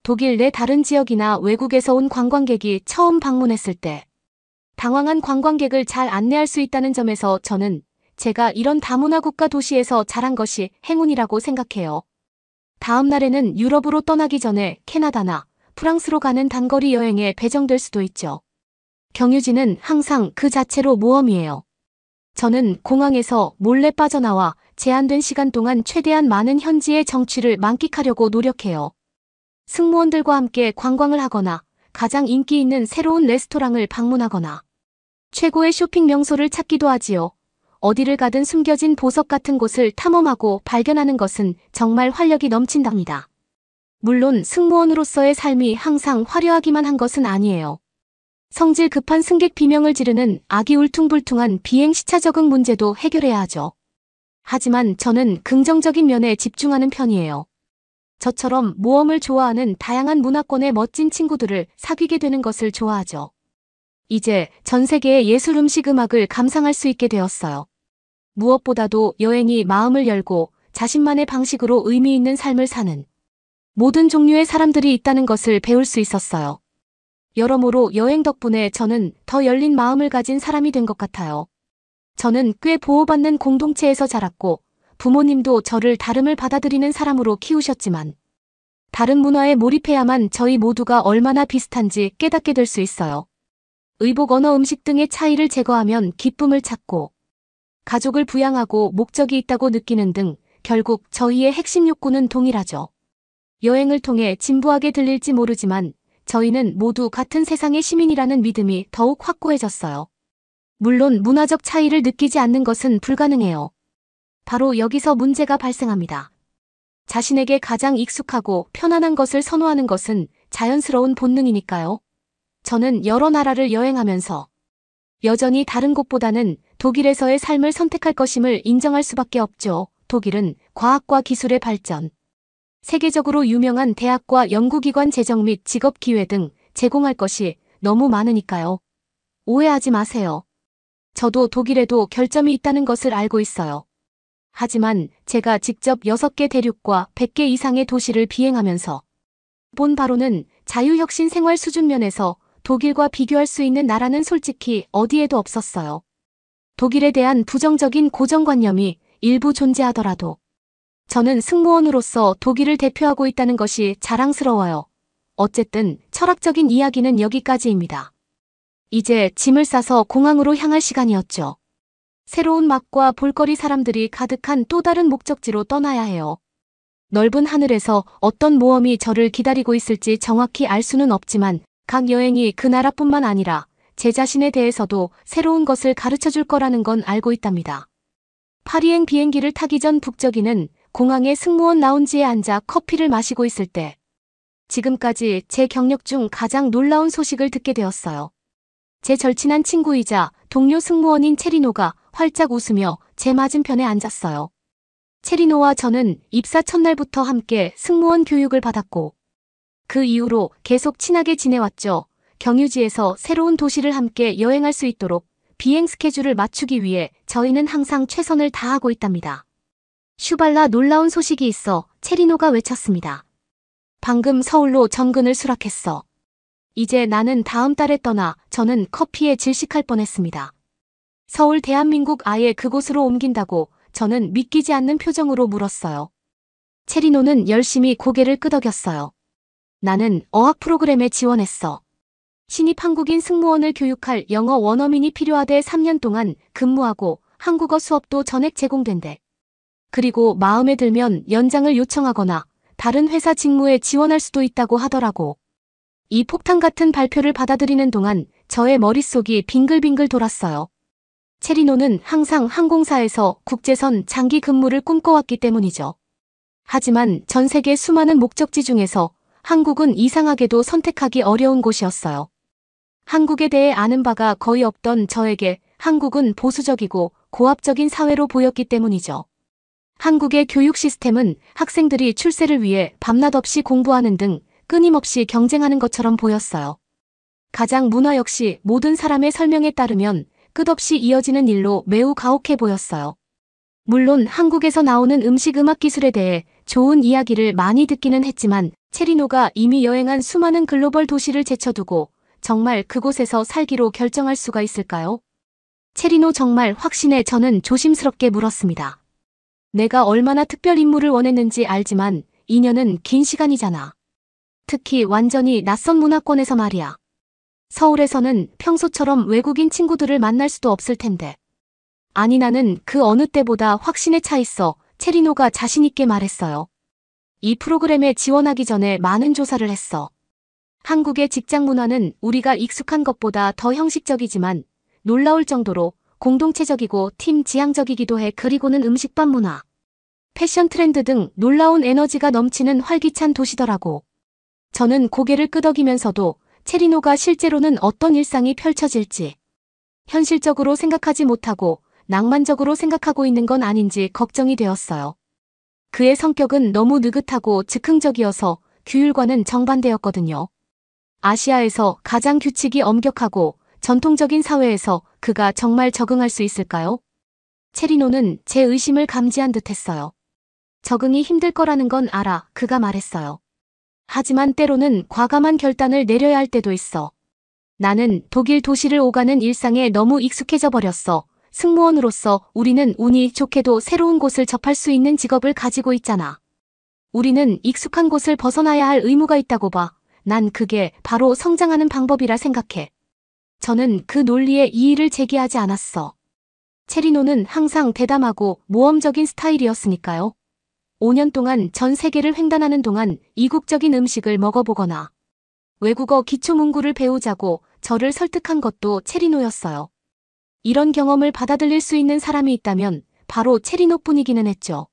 독일 내 다른 지역이나 외국에서 온 관광객이 처음 방문했을 때 당황한 관광객을 잘 안내할 수 있다는 점에서 저는 제가 이런 다문화 국가 도시에서 자란 것이 행운이라고 생각해요. 다음 날에는 유럽으로 떠나기 전에 캐나다나 프랑스로 가는 단거리 여행에 배정될 수도 있죠. 경유지는 항상 그 자체로 모험이에요. 저는 공항에서 몰래 빠져나와 제한된 시간 동안 최대한 많은 현지의 정취를 만끽하려고 노력해요. 승무원들과 함께 관광을 하거나 가장 인기 있는 새로운 레스토랑을 방문하거나 최고의 쇼핑 명소를 찾기도 하지요. 어디를 가든 숨겨진 보석 같은 곳을 탐험하고 발견하는 것은 정말 활력이 넘친답니다. 물론 승무원으로서의 삶이 항상 화려하기만 한 것은 아니에요. 성질 급한 승객 비명을 지르는 아기 울퉁불퉁한 비행 시차 적응 문제도 해결해야 하죠. 하지만 저는 긍정적인 면에 집중하는 편이에요. 저처럼 모험을 좋아하는 다양한 문화권의 멋진 친구들을 사귀게 되는 것을 좋아하죠. 이제 전 세계의 예술 음식 음악을 감상할 수 있게 되었어요. 무엇보다도 여행이 마음을 열고 자신만의 방식으로 의미 있는 삶을 사는 모든 종류의 사람들이 있다는 것을 배울 수 있었어요. 여러모로 여행 덕분에 저는 더 열린 마음을 가진 사람이 된 것 같아요. 저는 꽤 보호받는 공동체에서 자랐고 부모님도 저를 다름을 받아들이는 사람으로 키우셨지만 다른 문화에 몰입해야만 저희 모두가 얼마나 비슷한지 깨닫게 될 수 있어요. 의복, 언어, 음식 등의 차이를 제거하면 기쁨을 찾고 가족을 부양하고 목적이 있다고 느끼는 등 결국 저희의 핵심 욕구는 동일하죠. 여행을 통해 진부하게 들릴지 모르지만 저희는 모두 같은 세상의 시민이라는 믿음이 더욱 확고해졌어요. 물론 문화적 차이를 느끼지 않는 것은 불가능해요. 바로 여기서 문제가 발생합니다. 자신에게 가장 익숙하고 편안한 것을 선호하는 것은 자연스러운 본능이니까요. 저는 여러 나라를 여행하면서 여전히 다른 곳보다는 독일에서의 삶을 선택할 것임을 인정할 수밖에 없죠. 독일은 과학과 기술의 발전, 세계적으로 유명한 대학과 연구기관 재정 및 직업 기회 등 제공할 것이 너무 많으니까요. 오해하지 마세요. 저도 독일에도 결점이 있다는 것을 알고 있어요. 하지만 제가 직접 6개 대륙과 100개 이상의 도시를 비행하면서 본 바로는 자유혁신 생활 수준 면에서 독일과 비교할 수 있는 나라는 솔직히 어디에도 없었어요. 독일에 대한 부정적인 고정관념이 일부 존재하더라도 저는 승무원으로서 독일을 대표하고 있다는 것이 자랑스러워요. 어쨌든 철학적인 이야기는 여기까지입니다. 이제 짐을 싸서 공항으로 향할 시간이었죠. 새로운 맛과 볼거리 사람들이 가득한 또 다른 목적지로 떠나야 해요. 넓은 하늘에서 어떤 모험이 저를 기다리고 있을지 정확히 알 수는 없지만 각 여행이 그 나라뿐만 아니라 제 자신에 대해서도 새로운 것을 가르쳐줄 거라는 건 알고 있답니다. 파리행 비행기를 타기 전 북적이는 공항의 승무원 라운지에 앉아 커피를 마시고 있을 때 지금까지 제 경력 중 가장 놀라운 소식을 듣게 되었어요. 제 절친한 친구이자 동료 승무원인 체리노가 활짝 웃으며 제 맞은편에 앉았어요. 체리노와 저는 입사 첫날부터 함께 승무원 교육을 받았고 그 이후로 계속 친하게 지내왔죠. 경유지에서 새로운 도시를 함께 여행할 수 있도록 비행 스케줄을 맞추기 위해 저희는 항상 최선을 다하고 있답니다. 슈발라, 놀라운 소식이 있어. 체리노가 외쳤습니다. 방금 서울로 정근을 수락했어. 이제 나는 다음 달에 떠나. 저는 커피에 질식할 뻔했습니다. 서울 대한민국 아예 그곳으로 옮긴다고 저는 믿기지 않는 표정으로 물었어요. 체리노는 열심히 고개를 끄덕였어요. 나는 어학 프로그램에 지원했어. 신입 한국인 승무원을 교육할 영어 원어민이 필요하대 3년 동안 근무하고 한국어 수업도 전액 제공된대. 그리고 마음에 들면 연장을 요청하거나 다른 회사 직무에 지원할 수도 있다고 하더라고. 이 폭탄 같은 발표를 받아들이는 동안 저의 머릿속이 빙글빙글 돌았어요. 체리노는 항상 항공사에서 국제선 장기 근무를 꿈꿔왔기 때문이죠. 하지만 전 세계 수많은 목적지 중에서 한국은 이상하게도 선택하기 어려운 곳이었어요. 한국에 대해 아는 바가 거의 없던 저에게 한국은 보수적이고 고압적인 사회로 보였기 때문이죠. 한국의 교육 시스템은 학생들이 출세를 위해 밤낮 없이 공부하는 등 끊임없이 경쟁하는 것처럼 보였어요. 가장 문화 역시 모든 사람의 설명에 따르면 끝없이 이어지는 일로 매우 가혹해 보였어요. 물론 한국에서 나오는 음식 음악 기술에 대해 좋은 이야기를 많이 듣기는 했지만 체리노가 이미 여행한 수많은 글로벌 도시를 제쳐두고 정말 그곳에서 살기로 결정할 수가 있을까요? 체리노 정말 확신해 저는 조심스럽게 물었습니다. 내가 얼마나 특별 임무를 원했는지 알지만 2년은 긴 시간이잖아. 특히 완전히 낯선 문화권에서 말이야. 서울에서는 평소처럼 외국인 친구들을 만날 수도 없을 텐데. 아니 나는 그 어느 때보다 확신에 차 있어 체리노가 자신있게 말했어요. 이 프로그램에 지원하기 전에 많은 조사를 했어. 한국의 직장 문화는 우리가 익숙한 것보다 더 형식적이지만 놀라울 정도로 공동체적이고 팀 지향적이기도 해. 그리고는 음식밥 문화, 패션 트렌드 등 놀라운 에너지가 넘치는 활기찬 도시더라고. 저는 고개를 끄덕이면서도 체리노가 실제로는 어떤 일상이 펼쳐질지 현실적으로 생각하지 못하고 낭만적으로 생각하고 있는 건 아닌지 걱정이 되었어요. 그의 성격은 너무 느긋하고 즉흥적이어서 규율과는 정반대였거든요. 아시아에서 가장 규칙이 엄격하고 전통적인 사회에서 그가 정말 적응할 수 있을까요? 체리노는 제 의심을 감지한 듯했어요. 적응이 힘들 거라는 건 알아, 그가 말했어요. 하지만 때로는 과감한 결단을 내려야 할 때도 있어. 나는 독일 도시를 오가는 일상에 너무 익숙해져 버렸어. 승무원으로서 우리는 운이 좋게도 새로운 곳을 접할 수 있는 직업을 가지고 있잖아. 우리는 익숙한 곳을 벗어나야 할 의무가 있다고 봐. 난 그게 바로 성장하는 방법이라 생각해. 저는 그 논리에 이의를 제기하지 않았어. 체리노는 항상 대담하고 모험적인 스타일이었으니까요. 5년 동안 전 세계를 횡단하는 동안 이국적인 음식을 먹어보거나 외국어 기초문구를 배우자고 저를 설득한 것도 체리노였어요. 이런 경험을 받아들일 수 있는 사람이 있다면 바로 체리노뿐이기는 했죠.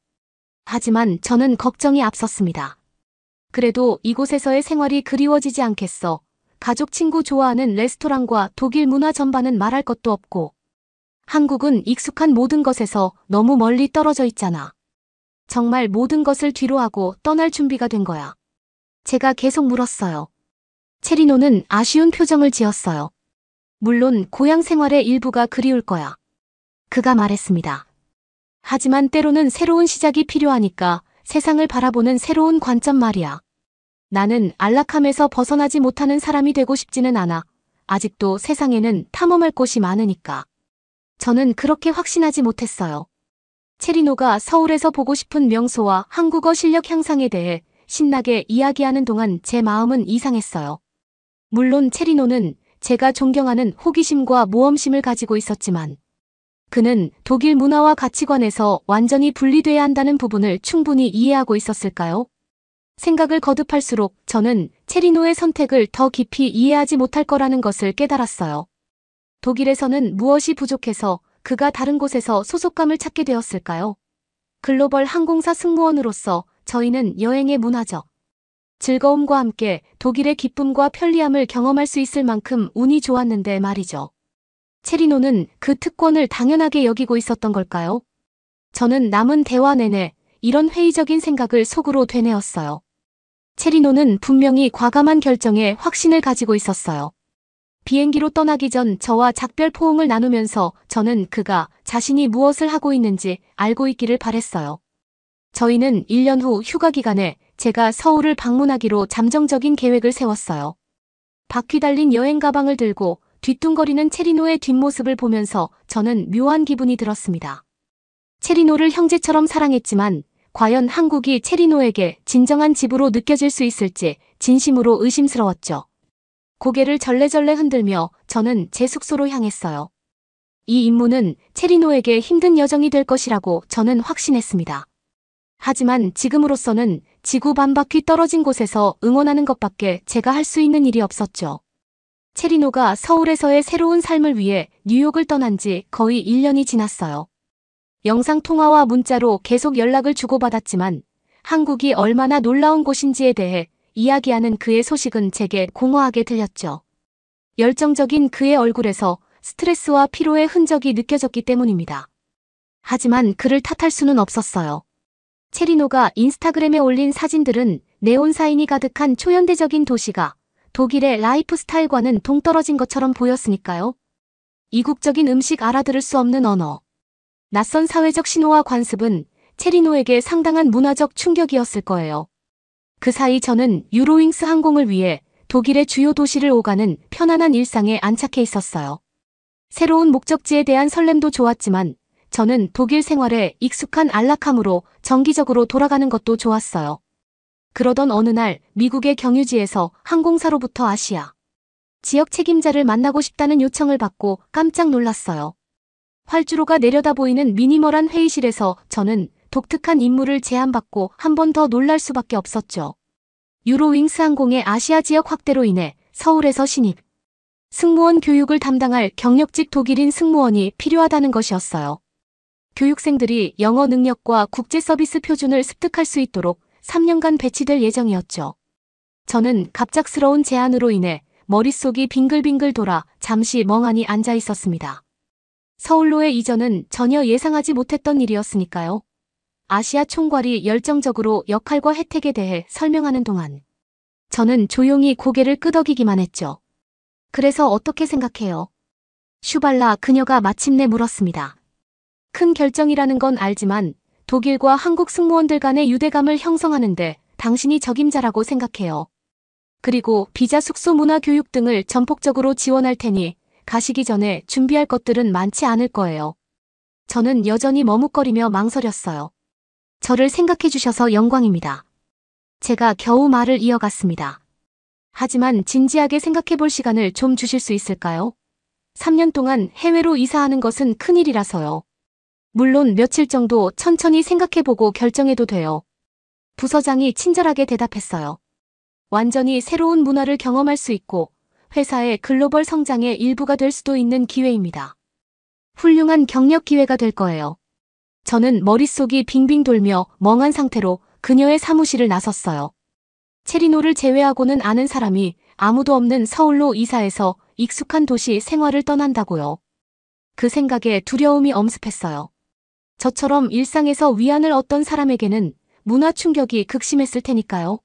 하지만 저는 걱정이 앞섰습니다. 그래도 이곳에서의 생활이 그리워지지 않겠어. 가족 친구 좋아하는 레스토랑과 독일 문화 전반은 말할 것도 없고 한국은 익숙한 모든 것에서 너무 멀리 떨어져 있잖아. 정말 모든 것을 뒤로하고 떠날 준비가 된 거야. 제가 계속 물었어요. 체리노는 아쉬운 표정을 지었어요. 물론 고향 생활의 일부가 그리울 거야. 그가 말했습니다. 하지만 때로는 새로운 시작이 필요하니까 세상을 바라보는 새로운 관점 말이야. 나는 안락함에서 벗어나지 못하는 사람이 되고 싶지는 않아. 아직도 세상에는 탐험할 곳이 많으니까. 저는 그렇게 확신하지 못했어요. 체리노가 서울에서 보고 싶은 명소와 한국어 실력 향상에 대해 신나게 이야기하는 동안 제 마음은 이상했어야 물론 체리노는 제가 존경하는 호기심과 모험심을 가지고 있었지만 그는 독일 문화와 가치관에서 완전히 분리돼야 한다는 부분을 충분히 이해하고 있었을까요? 생각을 거듭할수록 저는 체리노의 선택을 더 깊이 이해하지 못할 거라는 것을 깨달았어요. 독일에서는 무엇이 부족해서 그가 다른 곳에서 소속감을 찾게 되었을까요? 글로벌 항공사 승무원으로서 저희는 여행의 문화적 즐거움과 함께 독일의 기쁨과 편리함을 경험할 수 있을 만큼 운이 좋았는데 말이죠. 체리노는 그 특권을 당연하게 여기고 있었던 걸까요? 저는 남은 대화 내내 이런 회의적인 생각을 속으로 되뇌었어요. 체리노는 분명히 과감한 결정에 확신을 가지고 있었어요. 비행기로 떠나기 전 저와 작별 포옹을 나누면서 저는 그가 자신이 무엇을 하고 있는지 알고 있기를 바랬어요. 저희는 1년 후 휴가 기간에 제가 서울을 방문하기로 잠정적인 계획을 세웠어요. 바퀴 달린 여행 가방을 들고 뒤뚱거리는 체리노의 뒷모습을 보면서 저는 묘한 기분이 들었습니다. 체리노를 형제처럼 사랑했지만 과연 한국이 체리노에게 진정한 집으로 느껴질 수 있을지 진심으로 의심스러웠죠. 고개를 절레절레 흔들며 저는 제 숙소로 향했어요. 이 임무는 체리노에게 힘든 여정이 될 것이라고 저는 확신했습니다. 하지만 지금으로서는 지구 반바퀴 떨어진 곳에서 응원하는 것밖에 제가 할 수 있는 일이 없었죠. 체리노가 서울에서의 새로운 삶을 위해 뉴욕을 떠난 지 거의 1년이 지났어요. 영상통화와 문자로 계속 연락을 주고받았지만 한국이 얼마나 놀라운 곳인지에 대해 이야기하는 그의 소식은 제게 공허하게 들렸죠. 열정적인 그의 얼굴에서 스트레스와 피로의 흔적이 느껴졌기 때문입니다. 하지만 그를 탓할 수는 없었어요. 체리노가 인스타그램에 올린 사진들은 네온 사인이 가득한 초현대적인 도시가 독일의 라이프 스타일과는 동떨어진 것처럼 보였으니까요. 이국적인 음식, 알아들을 수 없는 언어, 낯선 사회적 신호와 관습은 체리노에게 상당한 문화적 충격이었을 거예요. 그 사이 저는 유로윙스 항공을 위해 독일의 주요 도시를 오가는 편안한 일상에 안착해 있었어요. 새로운 목적지에 대한 설렘도 좋았지만 저는 독일 생활에 익숙한 안락함으로 정기적으로 돌아가는 것도 좋았어요. 그러던 어느 날 미국의 경유지에서 항공사로부터 아시아 지역 책임자를 만나고 싶다는 요청을 받고 깜짝 놀랐어요. 활주로가 내려다 보이는 미니멀한 회의실에서 저는 독특한 임무를 제안받고 한 번 더 놀랄 수밖에 없었죠. 유로윙스 항공의 아시아 지역 확대로 인해 서울에서 신입 승무원 교육을 담당할 경력직 독일인 승무원이 필요하다는 것이었어요. 교육생들이 영어 능력과 국제 서비스 표준을 습득할 수 있도록 3년간 배치될 예정이었죠. 저는 갑작스러운 제안으로 인해 머릿속이 빙글빙글 돌아 잠시 멍하니 앉아 있었습니다. 서울로의 이전은 전혀 예상하지 못했던 일이었으니까요. 아시아 총괄이 열정적으로 역할과 혜택에 대해 설명하는 동안 저는 조용히 고개를 끄덕이기만 했죠. 그래서 어떻게 생각해요? 슈발라 그녀가 마침내 물었습니다. 큰 결정이라는 건 알지만 독일과 한국 승무원들 간의 유대감을 형성하는데 당신이 적임자라고 생각해요. 그리고 비자, 숙소, 문화, 교육 등을 전폭적으로 지원할 테니 가시기 전에 준비할 것들은 많지 않을 거예요. 저는 여전히 머뭇거리며 망설였어요. 저를 생각해 주셔서 영광입니다. 제가 겨우 말을 이어갔습니다. 하지만 진지하게 생각해 볼 시간을 좀 주실 수 있을까요? 3년 동안 해외로 이사하는 것은 큰일이라서요. 물론 며칠 정도 천천히 생각해보고 결정해도 돼요. 부서장이 친절하게 대답했어요. 완전히 새로운 문화를 경험할 수 있고 회사의 글로벌 성장의 일부가 될 수도 있는 기회입니다. 훌륭한 경력 기회가 될 거예요. 저는 머릿속이 빙빙 돌며 멍한 상태로 그녀의 사무실을 나섰어요. 체리노를 제외하고는 아는 사람이 아무도 없는 서울로 이사해서 익숙한 도시 생활을 떠난다고요. 그 생각에 두려움이 엄습했어요. 저처럼 일상에서 위안을 얻던 사람에게는 문화 충격이 극심했을 테니까요.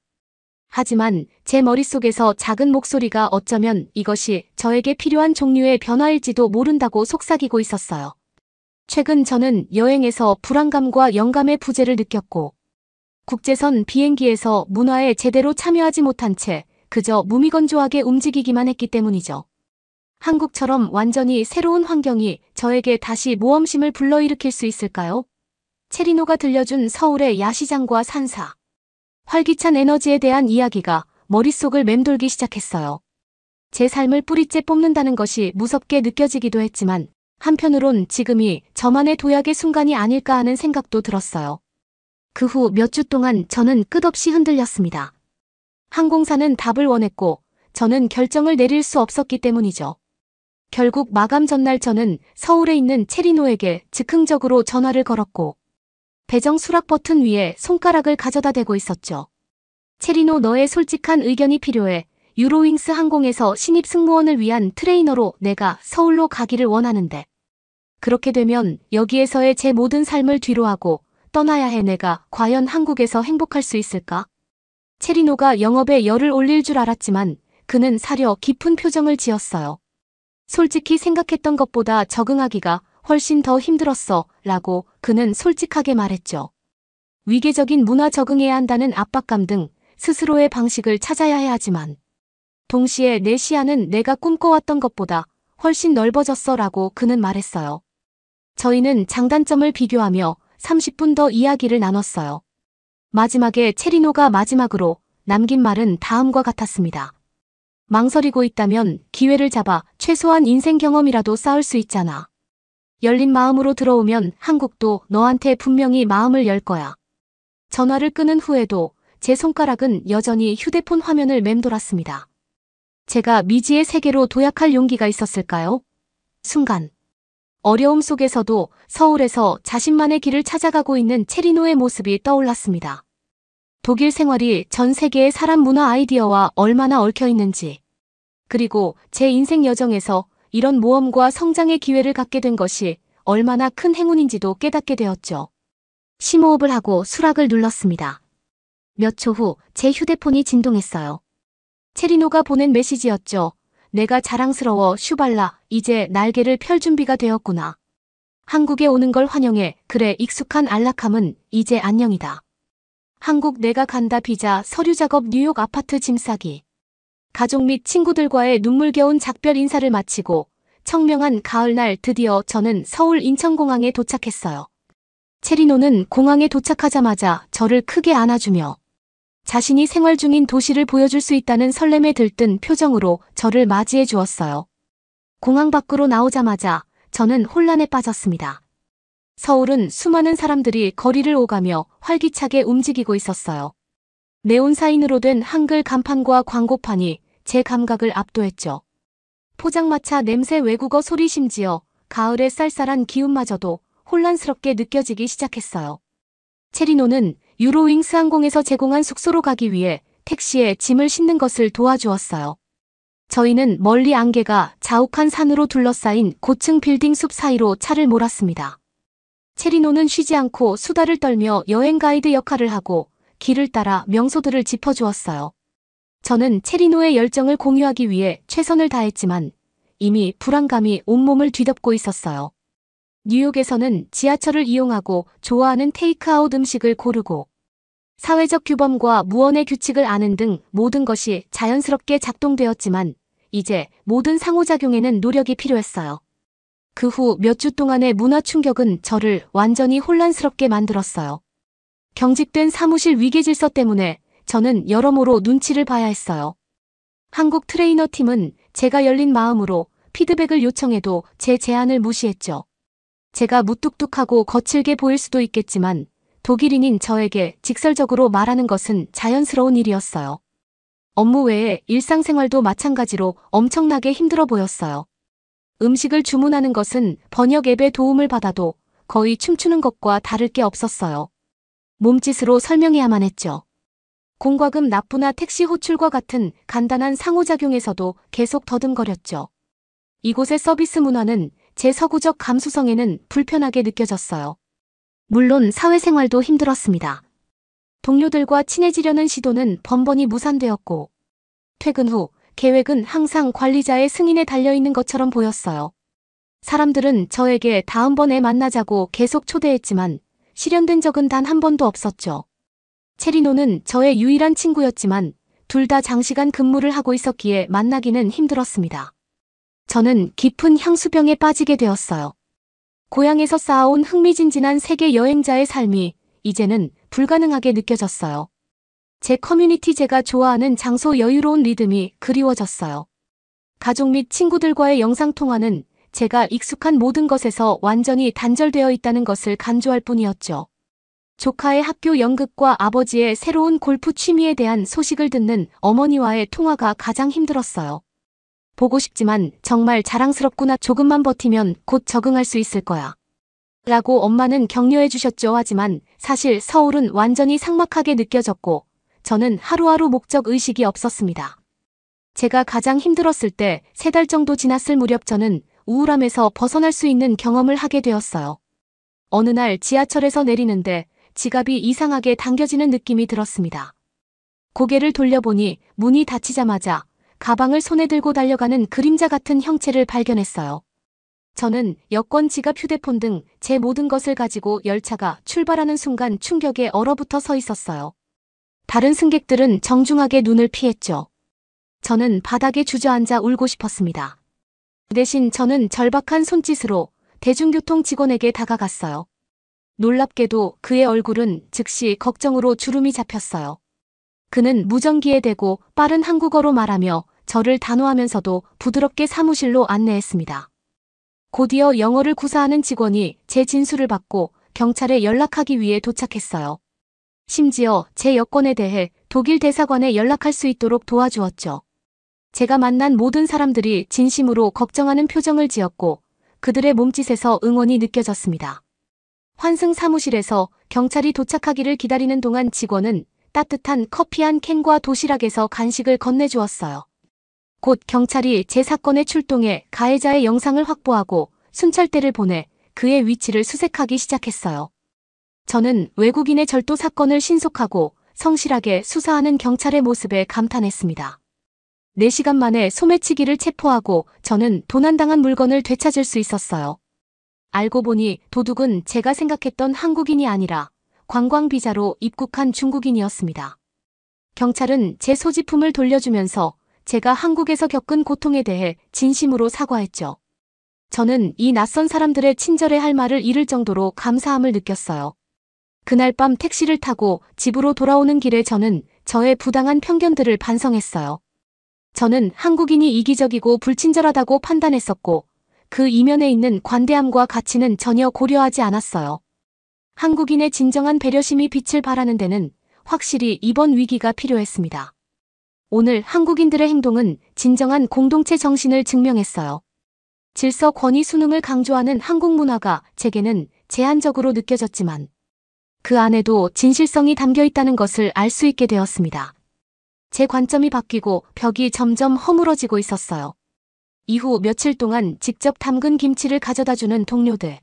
하지만 제 머릿속에서 작은 목소리가 어쩌면 이것이 저에게 필요한 종류의 변화일지도 모른다고 속삭이고 있었어요. 최근 저는 여행에서 불안감과 영감의 부재를 느꼈고 국제선 비행기에서 문화에 제대로 참여하지 못한 채 그저 무미건조하게 움직이기만 했기 때문이죠. 한국처럼 완전히 새로운 환경이 저에게 다시 모험심을 불러일으킬 수 있을까요? 체리노가 들려준 서울의 야시장과 산사, 활기찬 에너지에 대한 이야기가 머릿속을 맴돌기 시작했어요. 제 삶을 뿌리째 뽑는다는 것이 무섭게 느껴지기도 했지만 한편으론 지금이 저만의 도약의 순간이 아닐까 하는 생각도 들었어요. 그 후 몇 주 동안 저는 끝없이 흔들렸습니다. 항공사는 답을 원했고 저는 결정을 내릴 수 없었기 때문이죠. 결국 마감 전날 저는 서울에 있는 체리노에게 즉흥적으로 전화를 걸었고 배정 수락 버튼 위에 손가락을 가져다 대고 있었죠. 체리노, 너의 솔직한 의견이 필요해. 유로윙스 항공에서 신입 승무원을 위한 트레이너로 내가 서울로 가기를 원하는데 그렇게 되면 여기에서의 제 모든 삶을 뒤로하고 떠나야 해. 내가 과연 한국에서 행복할 수 있을까? 체리노가 영업에 열을 올릴 줄 알았지만 그는 사려 깊은 표정을 지었어요. 솔직히 생각했던 것보다 적응하기가 훨씬 더 힘들었어 라고 그는 솔직하게 말했죠. 위계적인 문화 적응해야 한다는 압박감 등 스스로의 방식을 찾아야 해 하지만 동시에 내 시야는 내가 꿈꿔왔던 것보다 훨씬 넓어졌어 라고 그는 말했어요. 저희는 장단점을 비교하며 30분 더 이야기를 나눴어요. 마지막에 체리노가 마지막으로 남긴 말은 다음과 같았습니다. 망설이고 있다면 기회를 잡아 최소한 인생 경험이라도 쌓을 수 있잖아. 열린 마음으로 들어오면 한국도 너한테 분명히 마음을 열 거야. 전화를 끊은 후에도 제 손가락은 여전히 휴대폰 화면을 맴돌았습니다. 제가 미지의 세계로 도약할 용기가 있었을까요? 순간. 어려움 속에서도 서울에서 자신만의 길을 찾아가고 있는 체리노의 모습이 떠올랐습니다. 독일 생활이 전 세계의 사람 문화 아이디어와 얼마나 얽혀 있는지, 그리고 제 인생 여정에서 이런 모험과 성장의 기회를 갖게 된 것이 얼마나 큰 행운인지도 깨닫게 되었죠. 심호흡을 하고 수락을 눌렀습니다. 몇 초 후 제 휴대폰이 진동했어요. 체리노가 보낸 메시지였죠. 내가 자랑스러워 슈발라, 이제 날개를 펼 준비가 되었구나. 한국에 오는 걸 환영해. 그래, 익숙한 안락함은 이제 안녕이다. 한국 내가 간다. 비자, 서류 작업, 뉴욕 아파트 짐 싸기. 가족 및 친구들과의 눈물겨운 작별 인사를 마치고 청명한 가을날 드디어 저는 서울 인천공항에 도착했어요. 체리노는 공항에 도착하자마자 저를 크게 안아주며 자신이 생활 중인 도시를 보여줄 수 있다는 설렘에 들뜬 표정으로 저를 맞이해 주었어요. 공항 밖으로 나오자마자 저는 혼란에 빠졌습니다. 서울은 수많은 사람들이 거리를 오가며 활기차게 움직이고 있었어요. 네온사인으로 된 한글 간판과 광고판이 제 감각을 압도했죠. 포장마차 냄새, 외국어 소리, 심지어 가을의 쌀쌀한 기운마저도 혼란스럽게 느껴지기 시작했어요. 체리노는 유로윙스 항공에서 제공한 숙소로 가기 위해 택시에 짐을 싣는 것을 도와주었어요. 저희는 멀리 안개가 자욱한 산으로 둘러싸인 고층 빌딩 숲 사이로 차를 몰았습니다. 체리노는 쉬지 않고 수다를 떨며 여행 가이드 역할을 하고 길을 따라 명소들을 짚어주었어요. 저는 체리노의 열정을 공유하기 위해 최선을 다했지만 이미 불안감이 온몸을 뒤덮고 있었어요. 뉴욕에서는 지하철을 이용하고 좋아하는 테이크아웃 음식을 고르고 사회적 규범과 무언의 규칙을 아는 등 모든 것이 자연스럽게 작동되었지만 이제 모든 상호작용에는 노력이 필요했어요. 그 후 몇 주 동안의 문화 충격은 저를 완전히 혼란스럽게 만들었어요. 경직된 사무실 위계질서 때문에 저는 여러모로 눈치를 봐야 했어요. 한국 트레이너 팀은 제가 열린 마음으로 피드백을 요청해도 제 제안을 무시했죠. 제가 무뚝뚝하고 거칠게 보일 수도 있겠지만 독일인인 저에게 직설적으로 말하는 것은 자연스러운 일이었어요. 업무 외에 일상생활도 마찬가지로 엄청나게 힘들어 보였어요. 음식을 주문하는 것은 번역 앱의 도움을 받아도 거의 춤추는 것과 다를 게 없었어요. 몸짓으로 설명해야만 했죠. 공과금 납부나 택시 호출과 같은 간단한 상호작용에서도 계속 더듬거렸죠. 이곳의 서비스 문화는 제 서구적 감수성에는 불편하게 느껴졌어요. 물론 사회생활도 힘들었습니다. 동료들과 친해지려는 시도는 번번이 무산되었고 퇴근 후 계획은 항상 관리자의 승인에 달려있는 것처럼 보였어요. 사람들은 저에게 다음번에 만나자고 계속 초대했지만 실현된 적은 단 한 번도 없었죠. 체리노는 저의 유일한 친구였지만 둘 다 장시간 근무를 하고 있었기에 만나기는 힘들었습니다. 저는 깊은 향수병에 빠지게 되었어요. 고향에서 쌓아온 흥미진진한 세계 여행자의 삶이 이제는 불가능하게 느껴졌어요. 제 커뮤니티, 제가 좋아하는 장소, 여유로운 리듬이 그리워졌어요. 가족 및 친구들과의 영상통화는 제가 익숙한 모든 것에서 완전히 단절되어 있다는 것을 간주할 뿐이었죠. 조카의 학교 연극과 아버지의 새로운 골프 취미에 대한 소식을 듣는 어머니와의 통화가 가장 힘들었어요. 보고 싶지만 정말 자랑스럽구나. 조금만 버티면 곧 적응할 수 있을 거야. 라고 엄마는 격려해 주셨죠. 하지만 사실 서울은 완전히 삭막하게 느껴졌고 저는 하루하루 목적 의식이 없었습니다. 제가 가장 힘들었을 때 3달 정도 지났을 무렵 저는 우울함에서 벗어날 수 있는 경험을 하게 되었어요. 어느 날 지하철에서 내리는데 지갑이 이상하게 당겨지는 느낌이 들었습니다. 고개를 돌려보니 문이 닫히자마자 가방을 손에 들고 달려가는 그림자 같은 형체를 발견했어요. 저는 여권, 지갑, 휴대폰 등 제 모든 것을 가지고 열차가 출발하는 순간 충격에 얼어붙어 서 있었어요. 다른 승객들은 정중하게 눈을 피했죠. 저는 바닥에 주저앉아 울고 싶었습니다. 대신 저는 절박한 손짓으로 대중교통 직원에게 다가갔어요. 놀랍게도 그의 얼굴은 즉시 걱정으로 주름이 잡혔어요. 그는 무전기에 대고 빠른 한국어로 말하며 저를 단호하면서도 부드럽게 사무실로 안내했습니다. 곧이어 영어를 구사하는 직원이 제 진술을 받고 경찰에 연락하기 위해 도착했어요. 심지어 제 여권에 대해 독일 대사관에 연락할 수 있도록 도와주었죠. 제가 만난 모든 사람들이 진심으로 걱정하는 표정을 지었고 그들의 몸짓에서 응원이 느껴졌습니다. 환승 사무실에서 경찰이 도착하기를 기다리는 동안 직원은 따뜻한 커피 한 캔과 도시락에서 간식을 건네주었어요. 곧 경찰이 제 사건에 출동해 가해자의 영상을 확보하고 순찰대를 보내 그의 위치를 수색하기 시작했어요. 저는 외국인의 절도 사건을 신속하고 성실하게 수사하는 경찰의 모습에 감탄했습니다. 4시간 만에 소매치기를 체포하고 저는 도난당한 물건을 되찾을 수 있었어요. 알고 보니 도둑은 제가 생각했던 한국인이 아니라 관광비자로 입국한 중국인이었습니다. 경찰은 제 소지품을 돌려주면서 제가 한국에서 겪은 고통에 대해 진심으로 사과했죠. 저는 이 낯선 사람들의 친절에 할 말을 잃을 정도로 감사함을 느꼈어요. 그날 밤 택시를 타고 집으로 돌아오는 길에 저는 저의 부당한 편견들을 반성했어요. 저는 한국인이 이기적이고 불친절하다고 판단했었고 그 이면에 있는 관대함과 가치는 전혀 고려하지 않았어요. 한국인의 진정한 배려심이 빛을 발하는 데는 확실히 이번 위기가 필요했습니다. 오늘 한국인들의 행동은 진정한 공동체 정신을 증명했어요. 질서 권위 순응을 강조하는 한국 문화가 제게는 제한적으로 느껴졌지만 그 안에도 진실성이 담겨 있다는 것을 알 수 있게 되었습니다. 제 관점이 바뀌고 벽이 점점 허물어지고 있었어요. 이후 며칠 동안 직접 담근 김치를 가져다주는 동료들,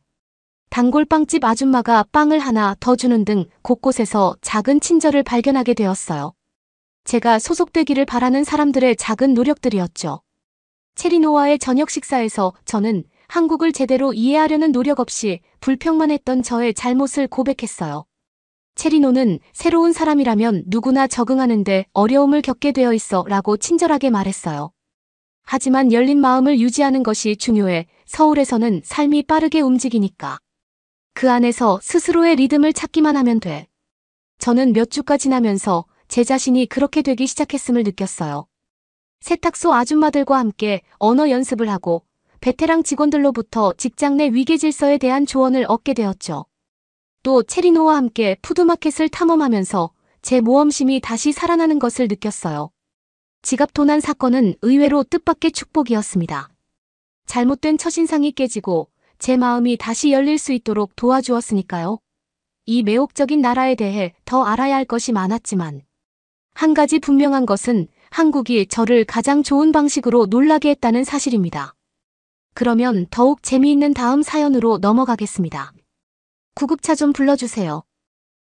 단골빵집 아줌마가 빵을 하나 더 주는 등 곳곳에서 작은 친절을 발견하게 되었어요. 제가 소속되기를 바라는 사람들의 작은 노력들이었죠. 체리노와의 저녁 식사에서 저는 한국을 제대로 이해하려는 노력 없이 불평만 했던 저의 잘못을 고백했어요. 체리노는 새로운 사람이라면 누구나 적응하는데 어려움을 겪게 되어 있어 라고 친절하게 말했어요. 하지만 열린 마음을 유지하는 것이 중요해. 서울에서는 삶이 빠르게 움직이니까. 그 안에서 스스로의 리듬을 찾기만 하면 돼. 저는 몇 주가 지나면서 제 자신이 그렇게 되기 시작했음을 느꼈어요. 세탁소 아줌마들과 함께 언어 연습을 하고 베테랑 직원들로부터 직장 내 위계 질서에 대한 조언을 얻게 되었죠. 또 체리노와 함께 푸드마켓을 탐험하면서 제 모험심이 다시 살아나는 것을 느꼈어요. 지갑 도난 사건은 의외로 뜻밖의 축복이었습니다. 잘못된 첫인상이 깨지고 제 마음이 다시 열릴 수 있도록 도와주었으니까요. 이 매혹적인 나라에 대해 더 알아야 할 것이 많았지만 한 가지 분명한 것은 한국이 저를 가장 좋은 방식으로 놀라게 했다는 사실입니다. 그러면 더욱 재미있는 다음 사연으로 넘어가겠습니다. 구급차 좀 불러주세요.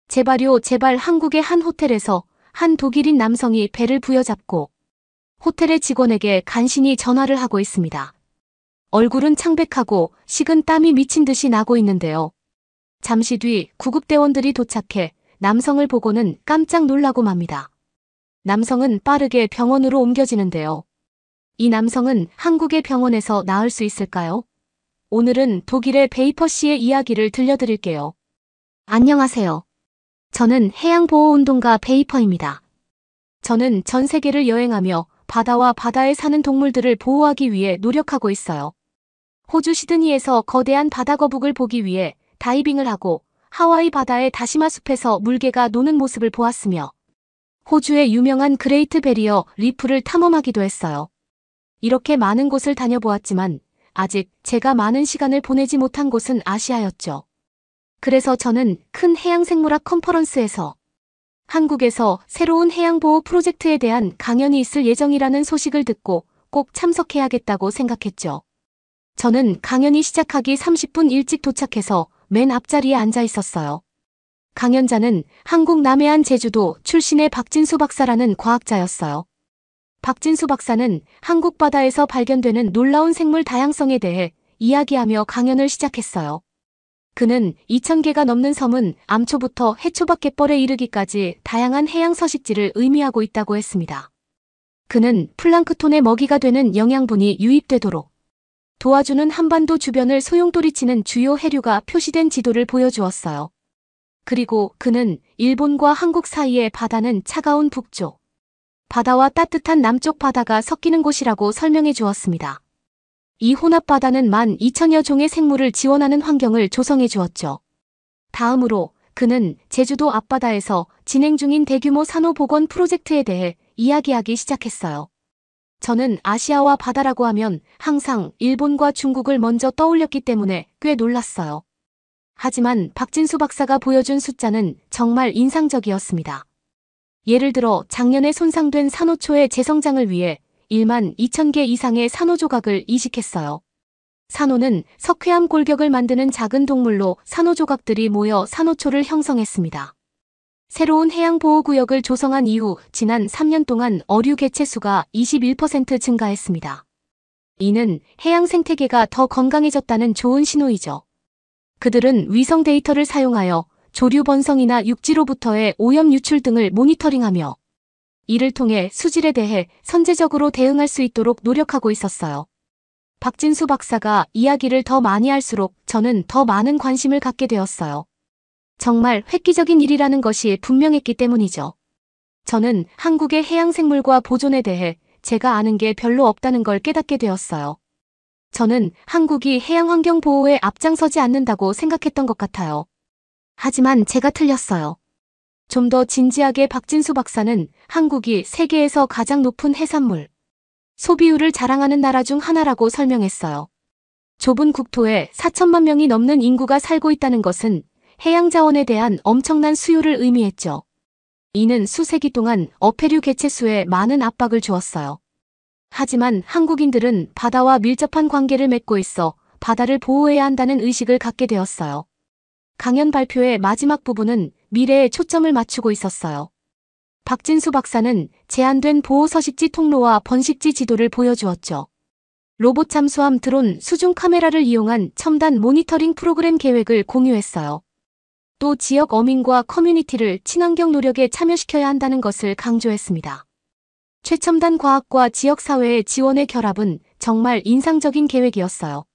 제발요, 제발. 한국의 한 호텔에서 한 독일인 남성이 배를 부여잡고 호텔의 직원에게 간신히 전화를 하고 있습니다. 얼굴은 창백하고 식은 땀이 미친 듯이 나고 있는데요. 잠시 뒤 구급대원들이 도착해 남성을 보고는 깜짝 놀라고 맙니다. 남성은 빠르게 병원으로 옮겨지는데요. 이 남성은 한국의 병원에서 나을 수 있을까요? 오늘은 독일의 베이퍼 씨의 이야기를 들려드릴게요. 안녕하세요. 저는 해양보호운동가 베이퍼입니다. 저는 전 세계를 여행하며 바다와 바다에 사는 동물들을 보호하기 위해 노력하고 있어요. 호주 시드니에서 거대한 바다거북을 보기 위해 다이빙을 하고 하와이 바다의 다시마 숲에서 물개가 노는 모습을 보았으며 호주의 유명한 그레이트 베리어 리프를 탐험하기도 했어요. 이렇게 많은 곳을 다녀보았지만 아직 제가 많은 시간을 보내지 못한 곳은 아시아였죠. 그래서 저는 큰 해양생물학 컨퍼런스에서 한국에서 새로운 해양보호 프로젝트에 대한 강연이 있을 예정이라는 소식을 듣고 꼭 참석해야겠다고 생각했죠. 저는 강연이 시작하기 30분 일찍 도착해서 맨 앞자리에 앉아 있었어요. 강연자는 한국 남해안 제주도 출신의 박진수 박사라는 과학자였어요. 박진수 박사는 한국 바다에서 발견되는 놀라운 생물 다양성에 대해 이야기하며 강연을 시작했어요. 그는 2,000개가 넘는 섬은 암초부터 해초밥 갯벌에 이르기까지 다양한 해양 서식지를 의미하고 있다고 했습니다. 그는 플랑크톤의 먹이가 되는 영양분이 유입되도록 도와주는 한반도 주변을 소용돌이치는 주요 해류가 표시된 지도를 보여주었어요. 그리고 그는 일본과 한국 사이의 바다는 차가운 북쪽, 바다와 따뜻한 남쪽 바다가 섞이는 곳이라고 설명해 주었습니다. 이 혼합바다는 12,000여 종의 생물을 지원하는 환경을 조성해 주었죠. 다음으로 그는 제주도 앞바다에서 진행 중인 대규모 산호 복원 프로젝트에 대해 이야기하기 시작했어요. 저는 아시아와 바다라고 하면 항상 일본과 중국을 먼저 떠올렸기 때문에 꽤 놀랐어요. 하지만 박진수 박사가 보여준 숫자는 정말 인상적이었습니다. 예를 들어 작년에 손상된 산호초의 재성장을 위해 12,000개 이상의 산호 조각을 이식했어요. 산호는 석회암 골격을 만드는 작은 동물로 산호 조각들이 모여 산호초를 형성했습니다. 새로운 해양보호구역을 조성한 이후 지난 3년 동안 어류 개체수가 21% 증가했습니다. 이는 해양 생태계가 더 건강해졌다는 좋은 신호이죠. 그들은 위성 데이터를 사용하여 조류 번성이나 육지로부터의 오염 유출 등을 모니터링하며 이를 통해 수질에 대해 선제적으로 대응할 수 있도록 노력하고 있었어요. 박진수 박사가 이야기를 더 많이 할수록 저는 더 많은 관심을 갖게 되었어요. 정말 획기적인 일이라는 것이 분명했기 때문이죠. 저는 한국의 해양생물과 보존에 대해 제가 아는 게 별로 없다는 걸 깨닫게 되었어요. 저는 한국이 해양환경 보호에 앞장서지 않는다고 생각했던 것 같아요. 하지만 제가 틀렸어요. 좀 더 진지하게 박진수 박사는 한국이 세계에서 가장 높은 해산물 소비율을 자랑하는 나라 중 하나라고 설명했어요. 좁은 국토에 4천만 명이 넘는 인구가 살고 있다는 것은 해양 자원에 대한 엄청난 수요를 의미했죠. 이는 수세기 동안 어패류 개체수에 많은 압박을 주었어요. 하지만 한국인들은 바다와 밀접한 관계를 맺고 있어 바다를 보호해야 한다는 의식을 갖게 되었어요. 강연 발표의 마지막 부분은 미래에 초점을 맞추고 있었어요. 박진수 박사는 제한된 보호서식지 통로와 번식지 지도를 보여주었죠. 로봇 잠수함 드론 수중 카메라를 이용한 첨단 모니터링 프로그램 계획을 공유했어요. 또 지역 어민과 커뮤니티를 친환경 노력에 참여시켜야 한다는 것을 강조했습니다. 최첨단 과학과 지역사회의 지원의 결합은 정말 인상적인 계획이었어요.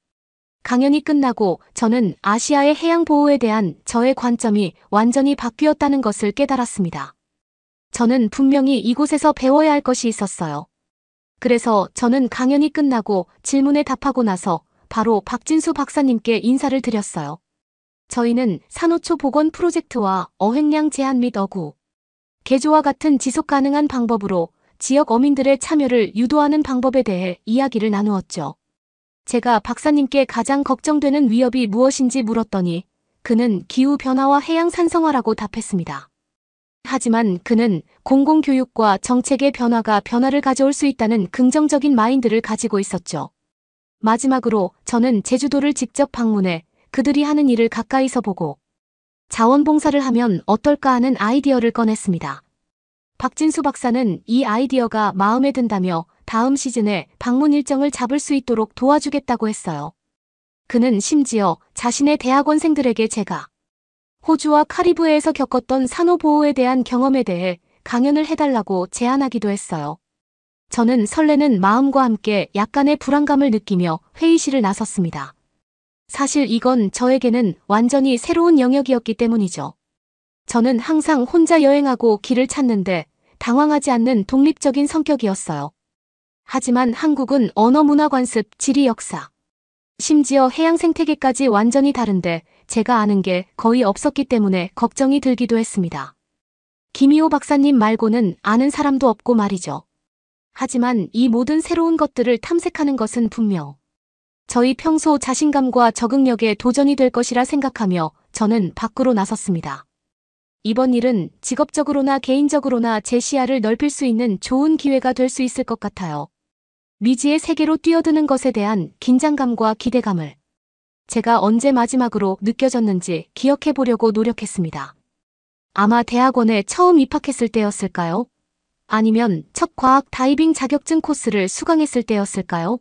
강연이 끝나고 저는 아시아의 해양 보호에 대한 저의 관점이 완전히 바뀌었다는 것을 깨달았습니다. 저는 분명히 이곳에서 배워야 할 것이 있었어요. 그래서 저는 강연이 끝나고 질문에 답하고 나서 바로 박진수 박사님께 인사를 드렸어요. 저희는 산호초 복원 프로젝트와 어획량 제한 및 어구, 개조와 같은 지속 가능한 방법으로 지역 어민들의 참여를 유도하는 방법에 대해 이야기를 나누었죠. 제가 박사님께 가장 걱정되는 위협이 무엇인지 물었더니 그는 기후변화와 해양 산성화라고 답했습니다. 하지만 그는 공공교육과 정책의 변화가 변화를 가져올 수 있다는 긍정적인 마인드를 가지고 있었죠. 마지막으로 저는 제주도를 직접 방문해 그들이 하는 일을 가까이서 보고 자원봉사를 하면 어떨까 하는 아이디어를 꺼냈습니다. 박진수 박사는 이 아이디어가 마음에 든다며 다음 시즌에 방문 일정을 잡을 수 있도록 도와주겠다고 했어요. 그는 심지어 자신의 대학원생들에게 제가 호주와 카리브해에서 겪었던 산호 보호에 대한 경험에 대해 강연을 해달라고 제안하기도 했어요. 저는 설레는 마음과 함께 약간의 불안감을 느끼며 회의실을 나섰습니다. 사실 이건 저에게는 완전히 새로운 영역이었기 때문이죠. 저는 항상 혼자 여행하고 길을 찾는데 당황하지 않는 독립적인 성격이었어요. 하지만 한국은 언어 문화 관습, 지리 역사, 심지어 해양 생태계까지 완전히 다른데 제가 아는 게 거의 없었기 때문에 걱정이 들기도 했습니다. 김희호 박사님 말고는 아는 사람도 없고 말이죠. 하지만 이 모든 새로운 것들을 탐색하는 것은 분명 저희 평소 자신감과 적응력에 도전이 될 것이라 생각하며 저는 밖으로 나섰습니다. 이번 일은 직업적으로나 개인적으로나 제 시야를 넓힐 수 있는 좋은 기회가 될 수 있을 것 같아요. 미지의 세계로 뛰어드는 것에 대한 긴장감과 기대감을 제가 언제 마지막으로 느껴졌는지 기억해 보려고 노력했습니다. 아마 대학원에 처음 입학했을 때였을까요? 아니면 첫 과학 다이빙 자격증 코스를 수강했을 때였을까요?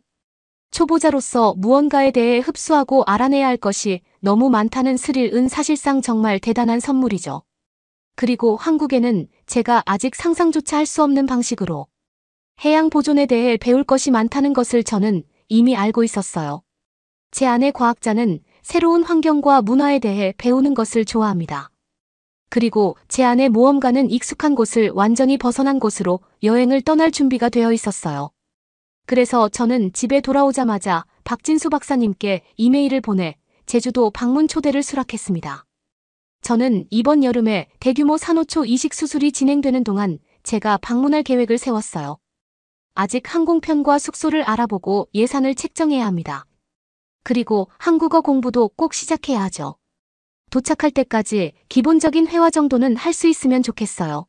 초보자로서 무언가에 대해 흡수하고 알아내야 할 것이 너무 많다는 스릴은 사실상 정말 대단한 선물이죠. 그리고 한국에는 제가 아직 상상조차 할 수 없는 방식으로 해양 보존에 대해 배울 것이 많다는 것을 저는 이미 알고 있었어요. 제 아내 과학자는 새로운 환경과 문화에 대해 배우는 것을 좋아합니다. 그리고 제 아내 모험가는 익숙한 곳을 완전히 벗어난 곳으로 여행을 떠날 준비가 되어 있었어요. 그래서 저는 집에 돌아오자마자 박진수 박사님께 이메일을 보내 제주도 방문 초대를 수락했습니다. 저는 이번 여름에 대규모 산호초 이식 수술이 진행되는 동안 제가 방문할 계획을 세웠어요. 아직 항공편과 숙소를 알아보고 예산을 책정해야 합니다. 그리고 한국어 공부도 꼭 시작해야 하죠. 도착할 때까지 기본적인 회화 정도는 할 수 있으면 좋겠어요.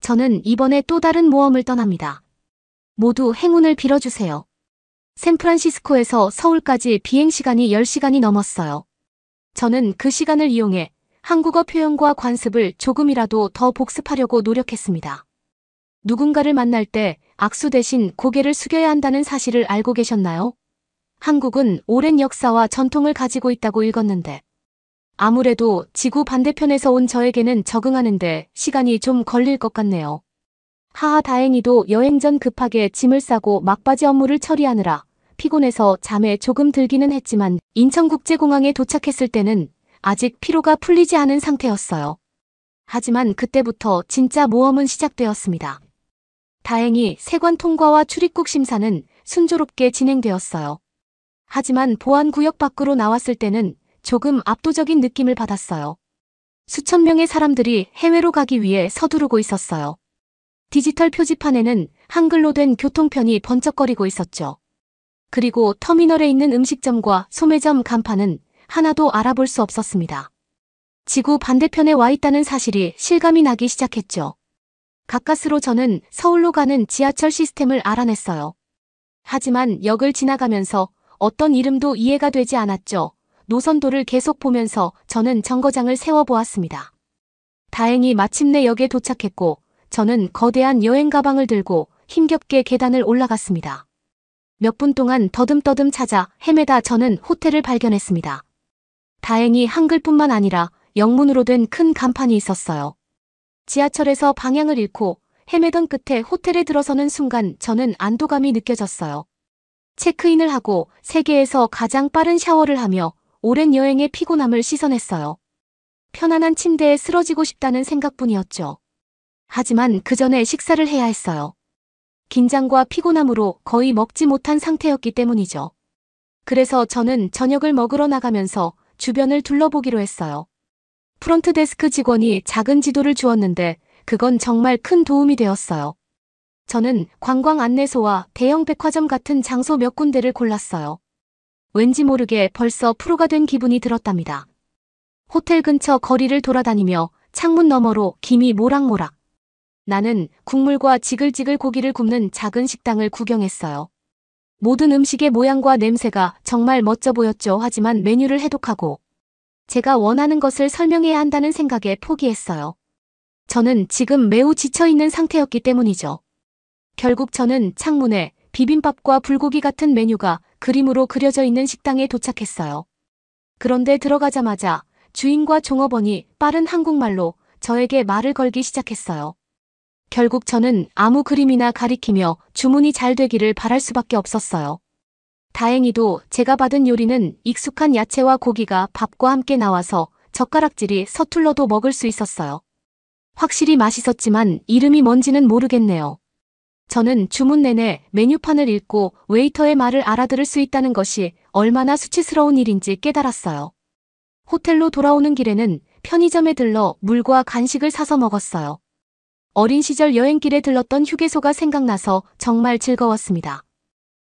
저는 이번에 또 다른 모험을 떠납니다. 모두 행운을 빌어주세요. 샌프란시스코에서 서울까지 비행시간이 10시간이 넘었어요. 저는 그 시간을 이용해 한국어 표현과 관습을 조금이라도 더 복습하려고 노력했습니다. 누군가를 만날 때 악수 대신 고개를 숙여야 한다는 사실을 알고 계셨나요? 한국은 오랜 역사와 전통을 가지고 있다고 읽었는데 아무래도 지구 반대편에서 온 저에게는 적응하는데 시간이 좀 걸릴 것 같네요. 하하, 다행히도 여행 전 급하게 짐을 싸고 막바지 업무를 처리하느라 피곤해서 잠에 조금 들기는 했지만 인천국제공항에 도착했을 때는 아직 피로가 풀리지 않은 상태였어요. 하지만 그때부터 진짜 모험은 시작되었습니다. 다행히 세관 통과와 출입국 심사는 순조롭게 진행되었어요. 하지만 보안구역 밖으로 나왔을 때는 조금 압도적인 느낌을 받았어요. 수천 명의 사람들이 해외로 가기 위해 서두르고 있었어요. 디지털 표지판에는 한글로 된 교통편이 번쩍거리고 있었죠. 그리고 터미널에 있는 음식점과 소매점 간판은 하나도 알아볼 수 없었습니다. 지구 반대편에 와 있다는 사실이 실감이 나기 시작했죠. 가까스로 저는 서울로 가는 지하철 시스템을 알아냈어요. 하지만 역을 지나가면서 어떤 이름도 이해가 되지 않았죠. 노선도를 계속 보면서 저는 정거장을 세워보았습니다. 다행히 마침내 역에 도착했고 저는 거대한 여행 가방을 들고 힘겹게 계단을 올라갔습니다. 몇 분 동안 더듬더듬 찾아 헤매다 저는 호텔을 발견했습니다. 다행히 한글뿐만 아니라 영문으로 된 큰 간판이 있었어요. 지하철에서 방향을 잃고 헤매던 끝에 호텔에 들어서는 순간 저는 안도감이 느껴졌어요. 체크인을 하고 세계에서 가장 빠른 샤워를 하며 오랜 여행의 피곤함을 씻어냈어요. 편안한 침대에 쓰러지고 싶다는 생각뿐이었죠. 하지만 그 전에 식사를 해야 했어요. 긴장과 피곤함으로 거의 먹지 못한 상태였기 때문이죠. 그래서 저는 저녁을 먹으러 나가면서 주변을 둘러보기로 했어요. 프론트 데스크 직원이 작은 지도를 주었는데 그건 정말 큰 도움이 되었어요. 저는 관광 안내소와 대형 백화점 같은 장소 몇 군데를 골랐어요. 왠지 모르게 벌써 프로가 된 기분이 들었답니다. 호텔 근처 거리를 돌아다니며 창문 너머로 김이 모락모락. 나는 국물과 지글지글 고기를 굽는 작은 식당을 구경했어요. 모든 음식의 모양과 냄새가 정말 멋져 보였죠. 하지만 메뉴를 해독하고 제가 원하는 것을 설명해야 한다는 생각에 포기했어요. 저는 지금 매우 지쳐있는 상태였기 때문이죠. 결국 저는 창문에 비빔밥과 불고기 같은 메뉴가 그림으로 그려져 있는 식당에 도착했어요. 그런데 들어가자마자 주인과 종업원이 빠른 한국말로 저에게 말을 걸기 시작했어요. 결국 저는 아무 그림이나 가리키며 주문이 잘 되기를 바랄 수밖에 없었어요. 다행히도 제가 받은 요리는 익숙한 야채와 고기가 밥과 함께 나와서 젓가락질이 서툴러도 먹을 수 있었어요. 확실히 맛있었지만 이름이 뭔지는 모르겠네요. 저는 주문 내내 메뉴판을 읽고 웨이터의 말을 알아들을 수 있다는 것이 얼마나 수치스러운 일인지 깨달았어요. 호텔로 돌아오는 길에는 편의점에 들러 물과 간식을 사서 먹었어요. 어린 시절 여행길에 들렀던 휴게소가 생각나서 정말 즐거웠습니다.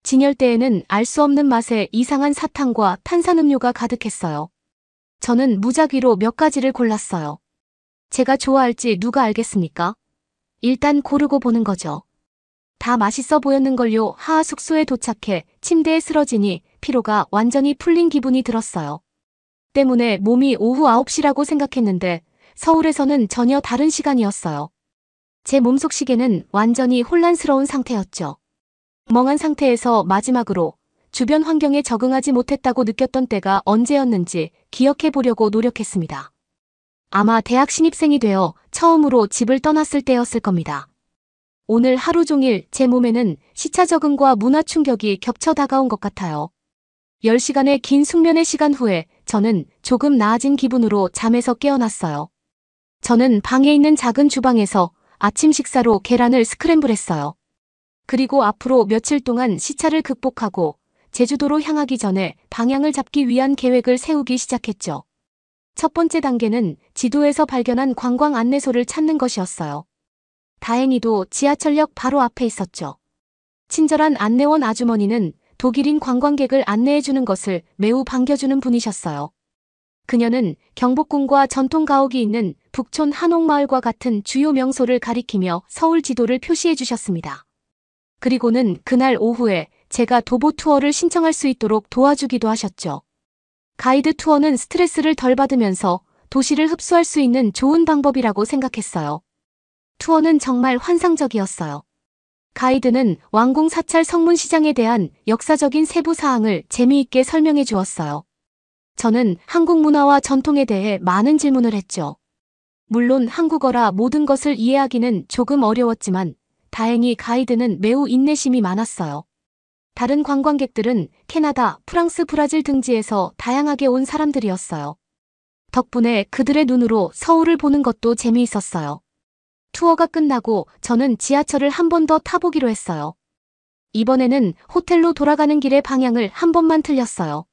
진열대에는 알 수 없는 맛의 이상한 사탕과 탄산음료가 가득했어요. 저는 무작위로 몇 가지를 골랐어요. 제가 좋아할지 누가 알겠습니까? 일단 고르고 보는 거죠. 다 맛있어 보였는걸요. 하하, 숙소에 도착해 침대에 쓰러지니 피로가 완전히 풀린 기분이 들었어요. 때문에 몸이 오후 9시라고 생각했는데 서울에서는 전혀 다른 시간이었어요. 제 몸속 시계는 완전히 혼란스러운 상태였죠. 멍한 상태에서 마지막으로 주변 환경에 적응하지 못했다고 느꼈던 때가 언제였는지 기억해 보려고 노력했습니다. 아마 대학 신입생이 되어 처음으로 집을 떠났을 때였을 겁니다. 오늘 하루 종일 제 몸에는 시차 적응과 문화 충격이 겹쳐 다가온 것 같아요. 10시간의 긴 숙면의 시간 후에 저는 조금 나아진 기분으로 잠에서 깨어났어요. 저는 방에 있는 작은 주방에서 아침 식사로 계란을 스크램블했어요. 그리고 앞으로 며칠 동안 시차를 극복하고 제주도로 향하기 전에 방향을 잡기 위한 계획을 세우기 시작했죠. 첫 번째 단계는 지도에서 발견한 관광 안내소를 찾는 것이었어요. 다행히도 지하철역 바로 앞에 있었죠. 친절한 안내원 아주머니는 독일인 관광객을 안내해주는 것을 매우 반겨주는 분이셨어요. 그녀는 경복궁과 전통 가옥이 있는 북촌 한옥마을과 같은 주요 명소를 가리키며 서울 지도를 표시해 주셨습니다. 그리고는 그날 오후에 제가 도보 투어를 신청할 수 있도록 도와주기도 하셨죠. 가이드 투어는 스트레스를 덜 받으면서 도시를 흡수할 수 있는 좋은 방법이라고 생각했어요. 투어는 정말 환상적이었어요. 가이드는 왕궁 사찰 성문시장에 대한 역사적인 세부 사항을 재미있게 설명해 주었어요. 저는 한국 문화와 전통에 대해 많은 질문을 했죠. 물론 한국어라 모든 것을 이해하기는 조금 어려웠지만 다행히 가이드는 매우 인내심이 많았어요. 다른 관광객들은 캐나다, 프랑스, 브라질 등지에서 다양하게 온 사람들이었어요. 덕분에 그들의 눈으로 서울을 보는 것도 재미있었어요. 투어가 끝나고 저는 지하철을 한 번 더 타보기로 했어요. 이번에는 호텔로 돌아가는 길의 방향을 한 번만 틀렸어요.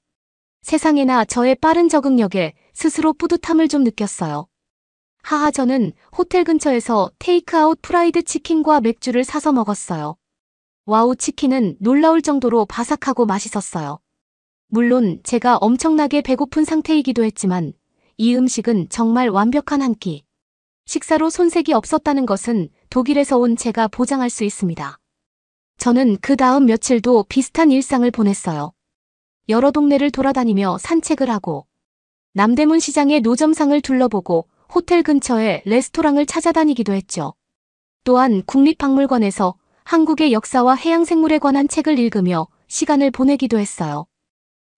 세상에나 저의 빠른 적응력에 스스로 뿌듯함을 좀 느꼈어요. 하하, 저는 호텔 근처에서 테이크아웃 프라이드 치킨과 맥주를 사서 먹었어요. 와우, 치킨은 놀라울 정도로 바삭하고 맛있었어요. 물론 제가 엄청나게 배고픈 상태이기도 했지만 이 음식은 정말 완벽한 한 끼. 식사로 손색이 없었다는 것은 독일에서 온 제가 보장할 수 있습니다. 저는 그 다음 며칠도 비슷한 일상을 보냈어요. 여러 동네를 돌아다니며 산책을 하고 남대문 시장의 노점상을 둘러보고 호텔 근처의 레스토랑을 찾아다니기도 했죠. 또한 국립박물관에서 한국의 역사와 해양생물에 관한 책을 읽으며 시간을 보내기도 했어요.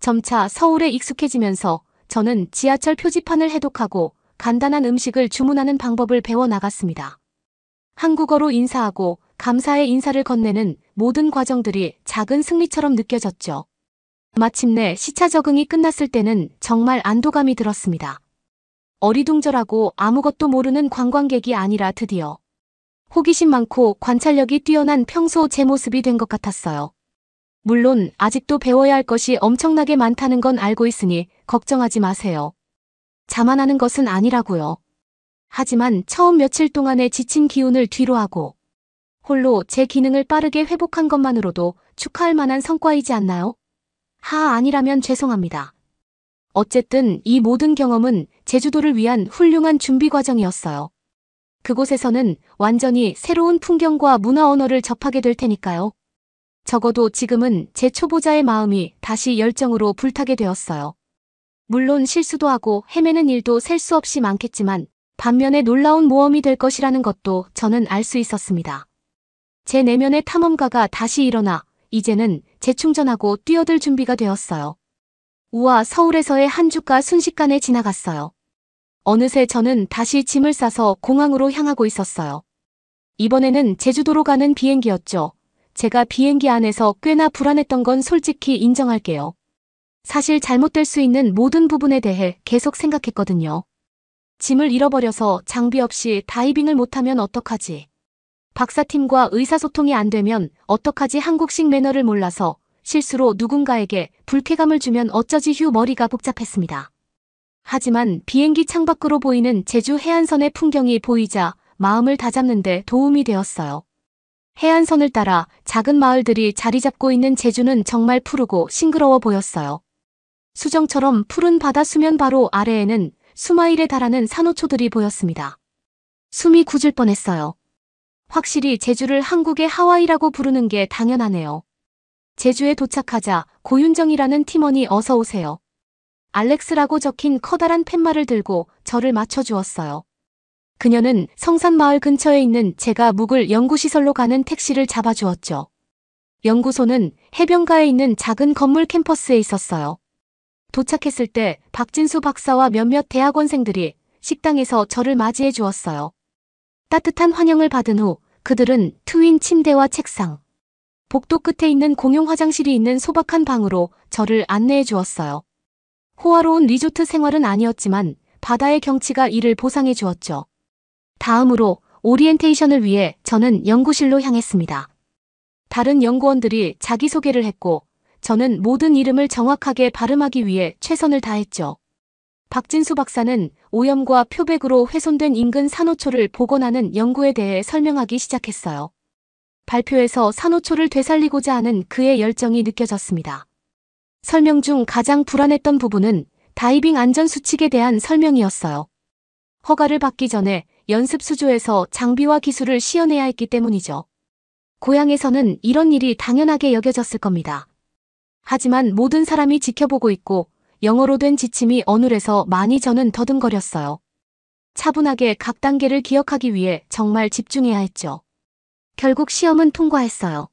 점차 서울에 익숙해지면서 저는 지하철 표지판을 해독하고 간단한 음식을 주문하는 방법을 배워나갔습니다. 한국어로 인사하고 감사의 인사를 건네는 모든 과정들이 작은 승리처럼 느껴졌죠. 마침내 시차 적응이 끝났을 때는 정말 안도감이 들었습니다. 어리둥절하고 아무것도 모르는 관광객이 아니라 드디어 호기심 많고 관찰력이 뛰어난 평소 제 모습이 된 것 같았어요. 물론 아직도 배워야 할 것이 엄청나게 많다는 건 알고 있으니 걱정하지 마세요. 자만하는 것은 아니라고요. 하지만 처음 며칠 동안의 지친 기운을 뒤로하고 홀로 제 기능을 빠르게 회복한 것만으로도 축하할 만한 성과이지 않나요? 아니라면 죄송합니다. 어쨌든 이 모든 경험은 제주도를 위한 훌륭한 준비 과정이었어요. 그곳에서는 완전히 새로운 풍경과 문화 언어를 접하게 될 테니까요. 적어도 지금은 제 초보자의 마음이 다시 열정으로 불타게 되었어요. 물론 실수도 하고 헤매는 일도 셀 수 없이 많겠지만 반면에 놀라운 모험이 될 것이라는 것도 저는 알 수 있었습니다. 제 내면의 탐험가가 다시 일어나 이제는 재충전하고 뛰어들 준비가 되었어요. 우와, 서울에서의 한 주가 순식간에 지나갔어요. 어느새 저는 다시 짐을 싸서 공항으로 향하고 있었어요. 이번에는 제주도로 가는 비행기였죠. 제가 비행기 안에서 꽤나 불안했던 건 솔직히 인정할게요. 사실 잘못될 수 있는 모든 부분에 대해 계속 생각했거든요. 짐을 잃어버려서 장비 없이 다이빙을 못하면 어떡하지? 박사팀과 의사소통이 안 되면 어떡하지? 한국식 매너를 몰라서 실수로 누군가에게 불쾌감을 주면 어쩌지? 머리가 복잡했습니다. 하지만 비행기 창밖으로 보이는 제주 해안선의 풍경이 보이자 마음을 다잡는 데 도움이 되었어요. 해안선을 따라 작은 마을들이 자리 잡고 있는 제주는 정말 푸르고 싱그러워 보였어요. 수정처럼 푸른 바다 수면 바로 아래에는 수마일에 달하는 산호초들이 보였습니다. 숨이 굳을 뻔했어요. 확실히 제주를 한국의 하와이라고 부르는 게 당연하네요. 제주에 도착하자 고윤정이라는 팀원이 어서 오세요. 알렉스라고 적힌 커다란 팻말을 들고 저를 맞춰주었어요. 그녀는 성산마을 근처에 있는 제가 묵을 연구시설로 가는 택시를 잡아주었죠. 연구소는 해변가에 있는 작은 건물 캠퍼스에 있었어요. 도착했을 때 박진수 박사와 몇몇 대학원생들이 식당에서 저를 맞이해 주었어요. 따뜻한 환영을 받은 후 그들은 트윈 침대와 책상, 복도 끝에 있는 공용 화장실이 있는 소박한 방으로 저를 안내해 주었어요. 호화로운 리조트 생활은 아니었지만 바다의 경치가 이를 보상해 주었죠. 다음으로 오리엔테이션을 위해 저는 연구실로 향했습니다. 다른 연구원들이 자기소개를 했고 저는 모든 이름을 정확하게 발음하기 위해 최선을 다했죠. 박진수 박사는 오염과 표백으로 훼손된 인근 산호초를 복원하는 연구에 대해 설명하기 시작했어요. 발표에서 산호초를 되살리고자 하는 그의 열정이 느껴졌습니다. 설명 중 가장 불안했던 부분은 다이빙 안전 수칙에 대한 설명이었어요. 허가를 받기 전에 연습 수조에서 장비와 기술을 시연해야 했기 때문이죠. 고향에서는 이런 일이 당연하게 여겨졌을 겁니다. 하지만 모든 사람이 지켜보고 있고 영어로 된 지침이 어눌해서 많이 저는 더듬거렸어요. 차분하게 각 단계를 기억하기 위해 정말 집중해야 했죠. 결국 시험은 통과했어요.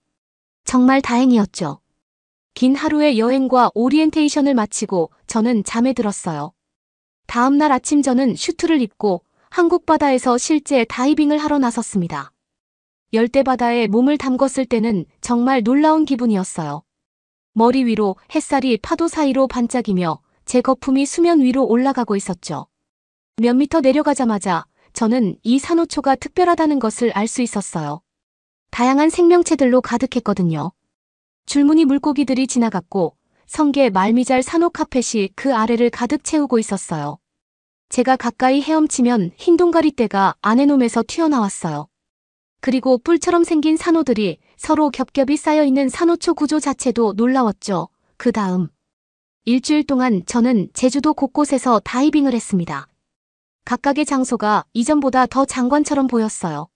정말 다행이었죠. 긴 하루의 여행과 오리엔테이션을 마치고 저는 잠에 들었어요. 다음 날 아침 저는 슈트를 입고 한국 바다에서 실제 다이빙을 하러 나섰습니다. 열대바다에 몸을 담궜을 때는 정말 놀라운 기분이었어요. 머리 위로 햇살이 파도 사이로 반짝이며 제 거품이 수면 위로 올라가고 있었죠. 몇 미터 내려가자마자 저는 이 산호초가 특별하다는 것을 알 수 있었어요. 다양한 생명체들로 가득했거든요. 줄무늬 물고기들이 지나갔고 성게 말미잘 산호 카펫이 그 아래를 가득 채우고 있었어요. 제가 가까이 헤엄치면 흰 동가리떼가 아내놈에서 튀어나왔어요. 그리고 뿔처럼 생긴 산호들이 서로 겹겹이 쌓여있는 산호초 구조 자체도 놀라웠죠. 그 다음 일주일 동안 저는 제주도 곳곳에서 다이빙을 했습니다. 각각의 장소가 이전보다 더 장관처럼 보였어요.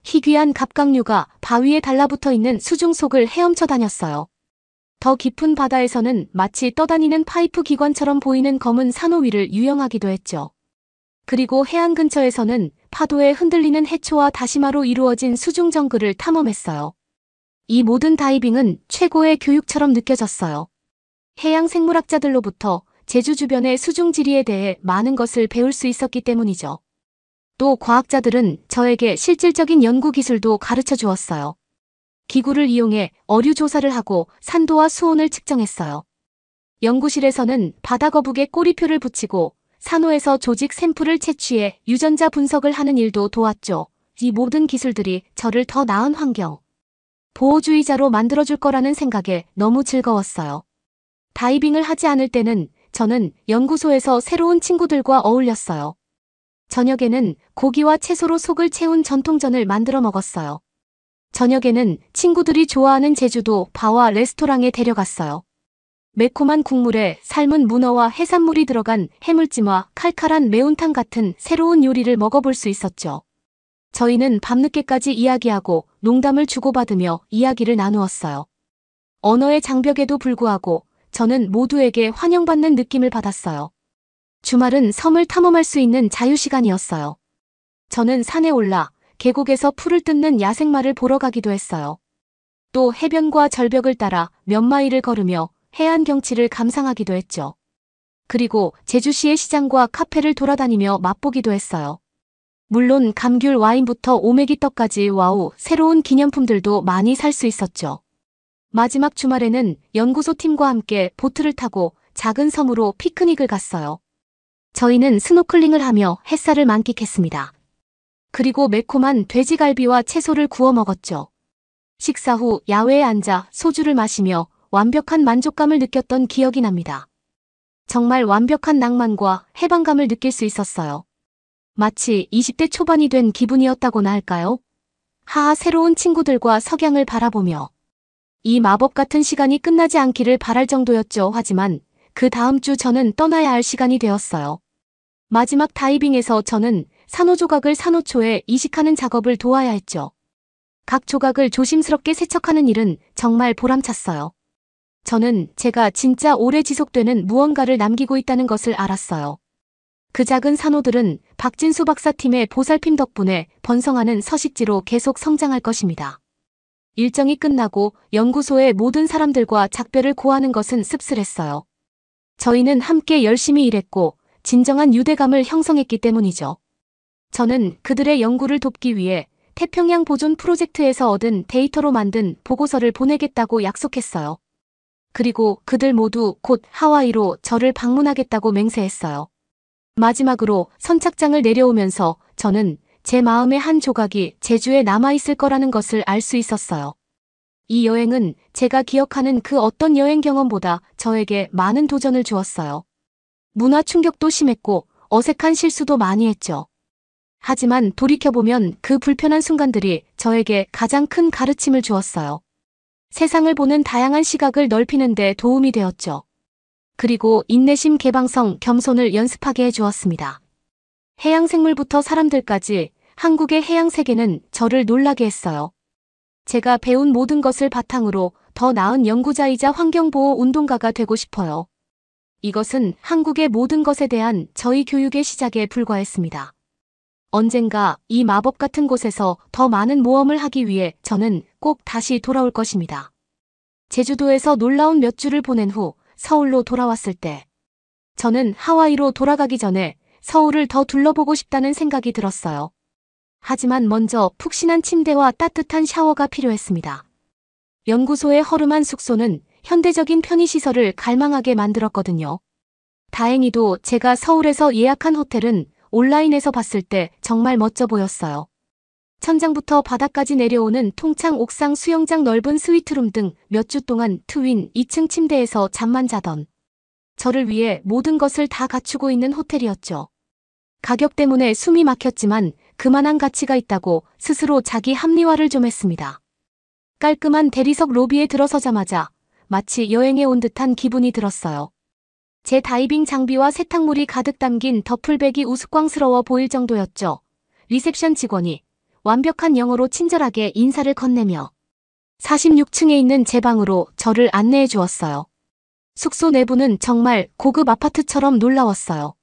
희귀한 갑각류가 바위에 달라붙어 있는 수중 속을 헤엄쳐 다녔어요. 더 깊은 바다에서는 마치 떠다니는 파이프 기관처럼 보이는 검은 산호 위를 유영하기도 했죠. 그리고 해안 근처에서는 파도에 흔들리는 해초와 다시마로 이루어진 수중 정글을 탐험했어요. 이 모든 다이빙은 최고의 교육처럼 느껴졌어요. 해양 생물학자들로부터 제주 주변의 수중 지리에 대해 많은 것을 배울 수 있었기 때문이죠. 또 과학자들은 저에게 실질적인 연구 기술도 가르쳐 주었어요. 기구를 이용해 어류 조사를 하고 산도와 수온을 측정했어요. 연구실에서는 바다거북에 꼬리표를 붙이고 산호에서 조직 샘플을 채취해 유전자 분석을 하는 일도 도왔죠. 이 모든 기술들이 저를 더 나은 환경, 보호주의자로 만들어줄 거라는 생각에 너무 즐거웠어요. 다이빙을 하지 않을 때는 저는 연구소에서 새로운 친구들과 어울렸어요. 저녁에는 고기와 채소로 속을 채운 전통전을 만들어 먹었어요. 저녁에는 친구들이 좋아하는 제주도 바와 레스토랑에 데려갔어요. 매콤한 국물에 삶은 문어와 해산물이 들어간 해물찜과 칼칼한 매운탕 같은 새로운 요리를 먹어볼 수 있었죠. 저희는 밤늦게까지 이야기하고 농담을 주고받으며 이야기를 나누었어요. 언어의 장벽에도 불구하고 저는 모두에게 환영받는 느낌을 받았어요. 주말은 섬을 탐험할 수 있는 자유시간이었어요. 저는 산에 올라 계곡에서 풀을 뜯는 야생마를 보러 가기도 했어요. 또 해변과 절벽을 따라 몇 마일을 걸으며 해안 경치를 감상하기도 했죠. 그리고 제주시의 시장과 카페를 돌아다니며 맛보기도 했어요. 물론 감귤 와인부터 오메기 떡까지 와우 새로운 기념품들도 많이 살 수 있었죠. 마지막 주말에는 연구소 팀과 함께 보트를 타고 작은 섬으로 피크닉을 갔어요. 저희는 스노클링을 하며 햇살을 만끽했습니다. 그리고 매콤한 돼지갈비와 채소를 구워 먹었죠. 식사 후 야외에 앉아 소주를 마시며 완벽한 만족감을 느꼈던 기억이 납니다. 정말 완벽한 낭만과 해방감을 느낄 수 있었어요. 마치 20대 초반이 된 기분이었다고나 할까요? 하하 새로운 친구들과 석양을 바라보며 이 마법 같은 시간이 끝나지 않기를 바랄 정도였죠. 하지만 그 다음 주 저는 떠나야 할 시간이 되었어요. 마지막 다이빙에서 저는 산호 조각을 산호초에 이식하는 작업을 도와야 했죠. 각 조각을 조심스럽게 세척하는 일은 정말 보람찼어요. 저는 제가 진짜 오래 지속되는 무언가를 남기고 있다는 것을 알았어요. 그 작은 산호들은 박진수 박사팀의 보살핌 덕분에 번성하는 서식지로 계속 성장할 것입니다. 일정이 끝나고 연구소의 모든 사람들과 작별을 고하는 것은 씁쓸했어요. 저희는 함께 열심히 일했고 진정한 유대감을 형성했기 때문이죠. 저는 그들의 연구를 돕기 위해 태평양 보존 프로젝트에서 얻은 데이터로 만든 보고서를 보내겠다고 약속했어요. 그리고 그들 모두 곧 하와이로 저를 방문하겠다고 맹세했어요. 마지막으로 선착장을 내려오면서 저는 제 마음의 한 조각이 제주에 남아있을 거라는 것을 알 수 있었어요. 이 여행은 제가 기억하는 그 어떤 여행 경험보다 저에게 많은 도전을 주었어요. 문화 충격도 심했고 어색한 실수도 많이 했죠. 하지만 돌이켜보면 그 불편한 순간들이 저에게 가장 큰 가르침을 주었어요. 세상을 보는 다양한 시각을 넓히는 데 도움이 되었죠. 그리고 인내심, 개방성, 겸손을 연습하게 해주었습니다. 해양생물부터 사람들까지 한국의 해양 세계는 저를 놀라게 했어요. 제가 배운 모든 것을 바탕으로 더 나은 연구자이자 환경보호 운동가가 되고 싶어요. 이것은 한국의 모든 것에 대한 저희 교육의 시작에 불과했습니다. 언젠가 이 마법 같은 곳에서 더 많은 모험을 하기 위해 저는 꼭 다시 돌아올 것입니다. 제주도에서 놀라운 몇 주를 보낸 후 서울로 돌아왔을 때 저는 하와이로 돌아가기 전에 서울을 더 둘러보고 싶다는 생각이 들었어요. 하지만 먼저 푹신한 침대와 따뜻한 샤워가 필요했습니다. 연구소의 허름한 숙소는 현대적인 편의시설을 갈망하게 만들었거든요. 다행히도 제가 서울에서 예약한 호텔은 온라인에서 봤을 때 정말 멋져 보였어요. 천장부터 바닥까지 내려오는 통창 옥상 수영장, 넓은 스위트룸 등 몇 주 동안 트윈 2층 침대에서 잠만 자던 저를 위해 모든 것을 다 갖추고 있는 호텔이었죠. 가격 때문에 숨이 막혔지만 그만한 가치가 있다고 스스로 자기 합리화를 좀 했습니다. 깔끔한 대리석 로비에 들어서자마자 마치 여행에 온 듯한 기분이 들었어요. 제 다이빙 장비와 세탁물이 가득 담긴 더플백이 우스꽝스러워 보일 정도였죠. 리셉션 직원이 완벽한 영어로 친절하게 인사를 건네며 46층에 있는 제 방으로 저를 안내해 주었어요. 숙소 내부는 정말 고급 아파트처럼 놀라웠어요.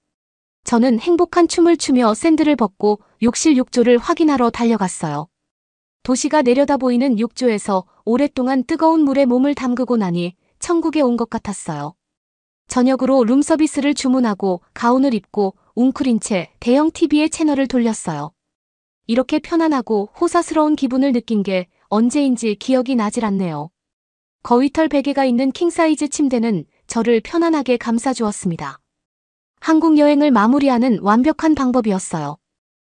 저는 행복한 춤을 추며 샌들을 벗고 욕실 욕조를 확인하러 달려갔어요. 도시가 내려다 보이는 욕조에서 오랫동안 뜨거운 물에 몸을 담그고 나니 천국에 온 것 같았어요. 저녁으로 룸서비스를 주문하고 가운을 입고 웅크린 채 대형 TV의 채널을 돌렸어요. 이렇게 편안하고 호사스러운 기분을 느낀 게 언제인지 기억이 나질 않네요. 거위털 베개가 있는 킹사이즈 침대는 저를 편안하게 감싸주었습니다. 한국 여행을 마무리하는 완벽한 방법이었어요.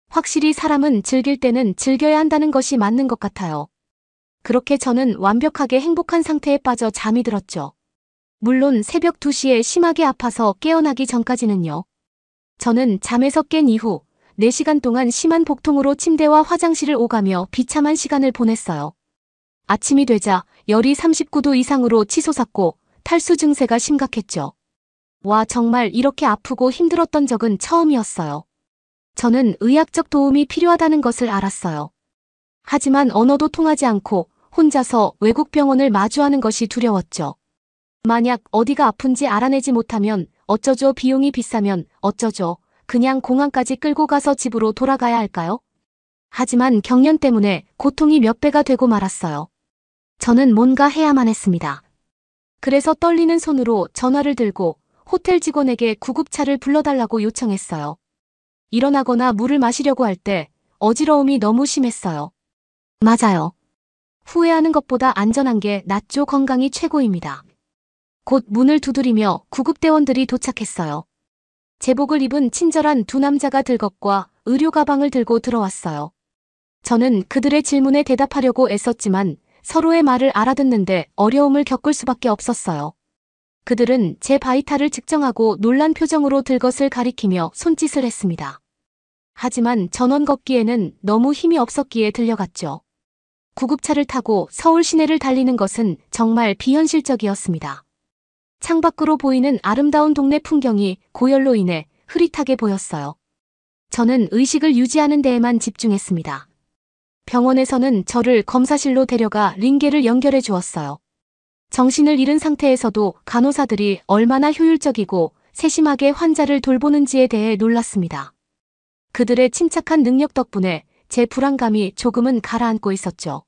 확실히 사람은 즐길 때는 즐겨야 한다는 것이 맞는 것 같아요. 그렇게 저는 완벽하게 행복한 상태에 빠져 잠이 들었죠. 물론 새벽 2시에 심하게 아파서 깨어나기 전까지는요. 저는 잠에서 깬 이후 4시간 동안 심한 복통으로 침대와 화장실을 오가며 비참한 시간을 보냈어요. 아침이 되자 열이 39도 이상으로 치솟았고 탈수 증세가 심각했죠. 와, 정말 이렇게 아프고 힘들었던 적은 처음이었어요. 저는 의학적 도움이 필요하다는 것을 알았어요. 하지만 언어도 통하지 않고 혼자서 외국 병원을 마주하는 것이 두려웠죠. 만약 어디가 아픈지 알아내지 못하면 어쩌죠? 비용이 비싸면 어쩌죠? 그냥 공항까지 끌고 가서 집으로 돌아가야 할까요? 하지만 경련 때문에 고통이 몇 배가 되고 말았어요. 저는 뭔가 해야만 했습니다. 그래서 떨리는 손으로 전화를 들고 호텔 직원에게 구급차를 불러달라고 요청했어요. 일어나거나 물을 마시려고 할 때 어지러움이 너무 심했어요. 맞아요. 후회하는 것보다 안전한 게 낫죠. 건강이 최고입니다. 곧 문을 두드리며 구급대원들이 도착했어요. 제복을 입은 친절한 두 남자가 들것과 의료 가방을 들고 들어왔어요. 저는 그들의 질문에 대답하려고 애썼지만 서로의 말을 알아듣는데 어려움을 겪을 수밖에 없었어요. 그들은 제 바이탈을 측정하고 놀란 표정으로 들것을 가리키며 손짓을 했습니다. 하지만 전원 걷기에는 너무 힘이 없었기에 들려갔죠. 구급차를 타고 서울 시내를 달리는 것은 정말 비현실적이었습니다. 창밖으로 보이는 아름다운 동네 풍경이 고열로 인해 흐릿하게 보였어요. 저는 의식을 유지하는 데에만 집중했습니다. 병원에서는 저를 검사실로 데려가 링게를 연결해 주었어요. 정신을 잃은 상태에서도 간호사들이 얼마나 효율적이고 세심하게 환자를 돌보는지에 대해 놀랐습니다. 그들의 침착한 능력 덕분에 제 불안감이 조금은 가라앉고 있었죠.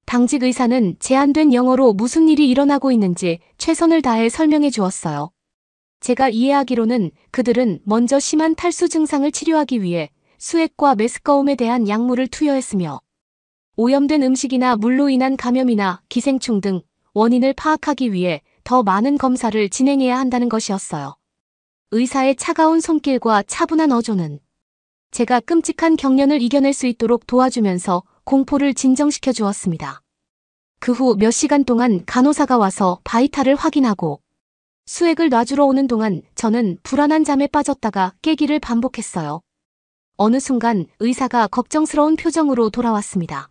당직 의사는 제한된 영어로 무슨 일이 일어나고 있는지 최선을 다해 설명해 주었어요. 제가 이해하기로는 그들은 먼저 심한 탈수 증상을 치료하기 위해 수액과 메스꺼움에 대한 약물을 투여했으며 오염된 음식이나 물로 인한 감염이나 기생충 등 원인을 파악하기 위해 더 많은 검사를 진행해야 한다는 것이었어요. 의사의 차가운 손길과 차분한 어조는 제가 끔찍한 경련을 이겨낼 수 있도록 도와주면서 공포를 진정시켜 주었습니다. 그 후 몇 시간 동안 간호사가 와서 바이탈을 확인하고 수액을 놔주러 오는 동안 저는 불안한 잠에 빠졌다가 깨기를 반복했어요. 어느 순간 의사가 걱정스러운 표정으로 돌아왔습니다.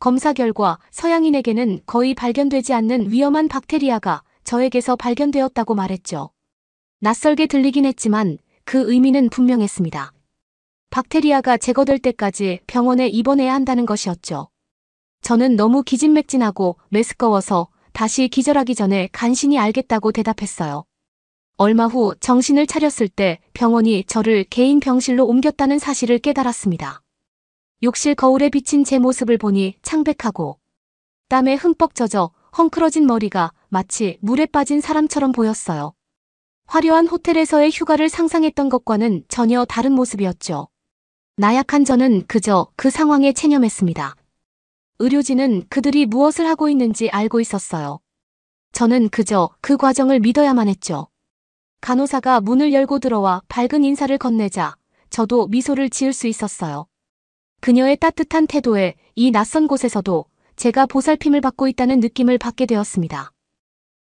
검사 결과 서양인에게는 거의 발견되지 않는 위험한 박테리아가 저에게서 발견되었다고 말했죠. 낯설게 들리긴 했지만 그 의미는 분명했습니다. 박테리아가 제거될 때까지 병원에 입원해야 한다는 것이었죠. 저는 너무 기진맥진하고 메스꺼워서 다시 기절하기 전에 간신히 알겠다고 대답했어요. 얼마 후 정신을 차렸을 때 병원이 저를 개인 병실로 옮겼다는 사실을 깨달았습니다. 욕실 거울에 비친 제 모습을 보니 창백하고 땀에 흠뻑 젖어 헝클어진 머리가 마치 물에 빠진 사람처럼 보였어요. 화려한 호텔에서의 휴가를 상상했던 것과는 전혀 다른 모습이었죠. 나약한 저는 그저 그 상황에 체념했습니다. 의료진은 그들이 무엇을 하고 있는지 알고 있었어요. 저는 그저 그 과정을 믿어야만 했죠. 간호사가 문을 열고 들어와 밝은 인사를 건네자 저도 미소를 지을 수 있었어요. 그녀의 따뜻한 태도에 이 낯선 곳에서도 제가 보살핌을 받고 있다는 느낌을 받게 되었습니다.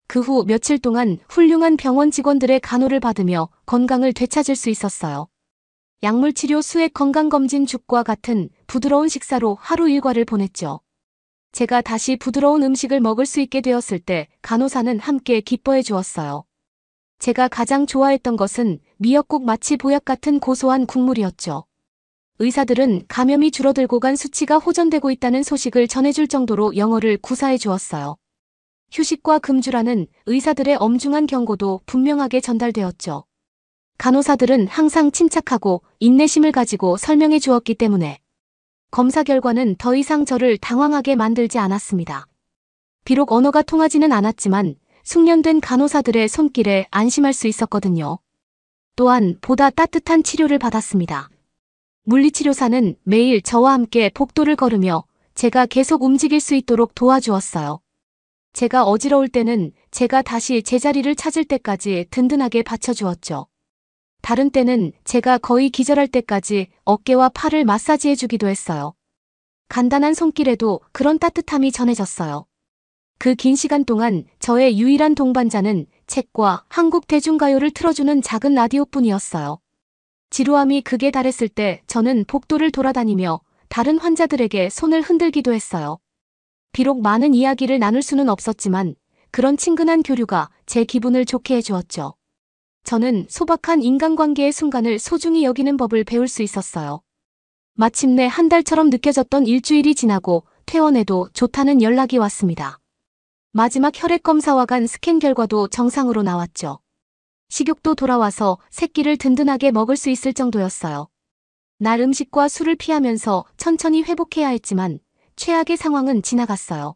그 후 며칠 동안 훌륭한 병원 직원들의 간호를 받으며 건강을 되찾을 수 있었어요. 약물치료, 수액, 건강검진, 죽과 같은 부드러운 식사로 하루 일과를 보냈죠. 제가 다시 부드러운 음식을 먹을 수 있게 되었을 때 간호사는 함께 기뻐해 주었어요. 제가 가장 좋아했던 것은 미역국, 마치 보약 같은 고소한 국물이었죠. 의사들은 감염이 줄어들고 간 수치가 호전되고 있다는 소식을 전해줄 정도로 영어를 구사해 주었어요. 휴식과 금주라는 의사들의 엄중한 경고도 분명하게 전달되었죠. 간호사들은 항상 침착하고 인내심을 가지고 설명해 주었기 때문에 검사 결과는 더 이상 저를 당황하게 만들지 않았습니다. 비록 언어가 통하지는 않았지만 숙련된 간호사들의 손길에 안심할 수 있었거든요. 또한 보다 따뜻한 치료를 받았습니다. 물리치료사는 매일 저와 함께 복도를 걸으며 제가 계속 움직일 수 있도록 도와주었어요. 제가 어지러울 때는 제가 다시 제자리를 찾을 때까지 든든하게 받쳐주었죠. 다른 때는 제가 거의 기절할 때까지 어깨와 팔을 마사지해주기도 했어요. 간단한 손길에도 그런 따뜻함이 전해졌어요. 그 긴 시간 동안 저의 유일한 동반자는 책과 한국 대중가요를 틀어주는 작은 라디오뿐이었어요. 지루함이 극에 달했을 때 저는 복도를 돌아다니며 다른 환자들에게 손을 흔들기도 했어요. 비록 많은 이야기를 나눌 수는 없었지만 그런 친근한 교류가 제 기분을 좋게 해주었죠. 저는 소박한 인간관계의 순간을 소중히 여기는 법을 배울 수 있었어요. 마침내 한 달처럼 느껴졌던 일주일이 지나고 퇴원해도 좋다는 연락이 왔습니다. 마지막 혈액 검사와 간 스캔 결과도 정상으로 나왔죠. 식욕도 돌아와서 새끼를 든든하게 먹을 수 있을 정도였어요. 날 음식과 술을 피하면서 천천히 회복해야 했지만 최악의 상황은 지나갔어요.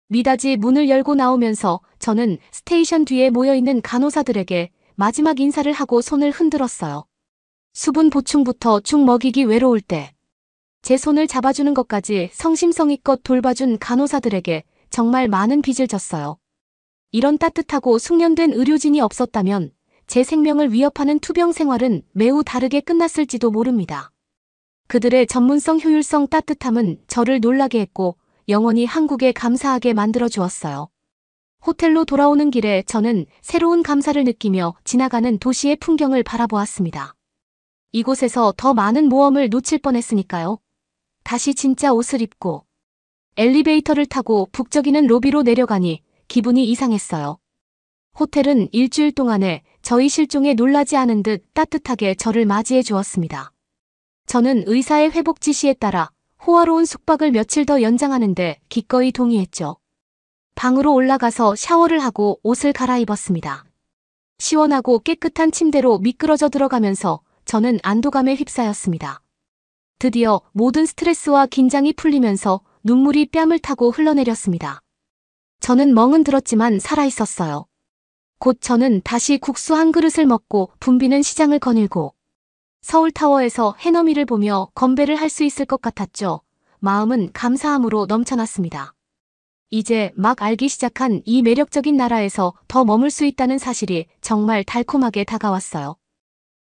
미닫이 문을 열고 나오면서 저는 스테이션 뒤에 모여있는 간호사들에게 마지막 인사를 하고 손을 흔들었어요. 수분 보충부터 죽 먹이기 외로울 때 제 손을 잡아주는 것까지 성심성의껏 돌봐준 간호사들에게 정말 많은 빚을 졌어요. 이런 따뜻하고 숙련된 의료진이 없었다면 제 생명을 위협하는 투병 생활은 매우 다르게 끝났을지도 모릅니다. 그들의 전문성, 효율성, 따뜻함은 저를 놀라게 했고 영원히 한국에 감사하게 만들어 주었어요. 호텔로 돌아오는 길에 저는 새로운 감사를 느끼며 지나가는 도시의 풍경을 바라보았습니다. 이곳에서 더 많은 모험을 놓칠 뻔했으니까요. 다시 진짜 옷을 입고 엘리베이터를 타고 북적이는 로비로 내려가니 기분이 이상했어요. 호텔은 일주일 동안에 저희 실종에 놀라지 않은 듯 따뜻하게 저를 맞이해 주었습니다. 저는 의사의 회복 지시에 따라 호화로운 숙박을 며칠 더 연장하는데 기꺼이 동의했죠. 방으로 올라가서 샤워를 하고 옷을 갈아입었습니다. 시원하고 깨끗한 침대로 미끄러져 들어가면서 저는 안도감에 휩싸였습니다. 드디어 모든 스트레스와 긴장이 풀리면서 눈물이 뺨을 타고 흘러내렸습니다. 저는 멍은 들었지만 살아있었어요. 곧 저는 다시 국수 한 그릇을 먹고 붐비는 시장을 거닐고 서울타워에서 해넘이를 보며 건배를 할 수 있을 것 같았죠. 마음은 감사함으로 넘쳐났습니다. 이제 막 알기 시작한 이 매력적인 나라에서 더 머물 수 있다는 사실이 정말 달콤하게 다가왔어요.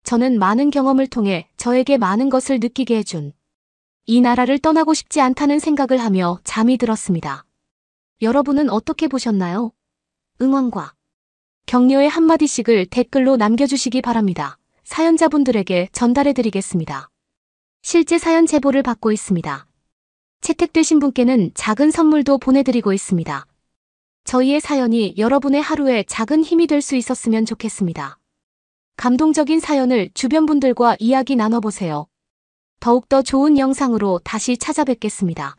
저는 많은 경험을 통해 저에게 많은 것을 느끼게 해준 이 나라를 떠나고 싶지 않다는 생각을 하며 잠이 들었습니다. 여러분은 어떻게 보셨나요? 응원과 격려의 한마디씩을 댓글로 남겨주시기 바랍니다. 사연자분들에게 전달해드리겠습니다. 실제 사연 제보를 받고 있습니다. 채택되신 분께는 작은 선물도 보내드리고 있습니다. 저희의 사연이 여러분의 하루에 작은 힘이 될 수 있었으면 좋겠습니다. 감동적인 사연을 주변 분들과 이야기 나눠보세요. 더욱더 좋은 영상으로 다시 찾아뵙겠습니다.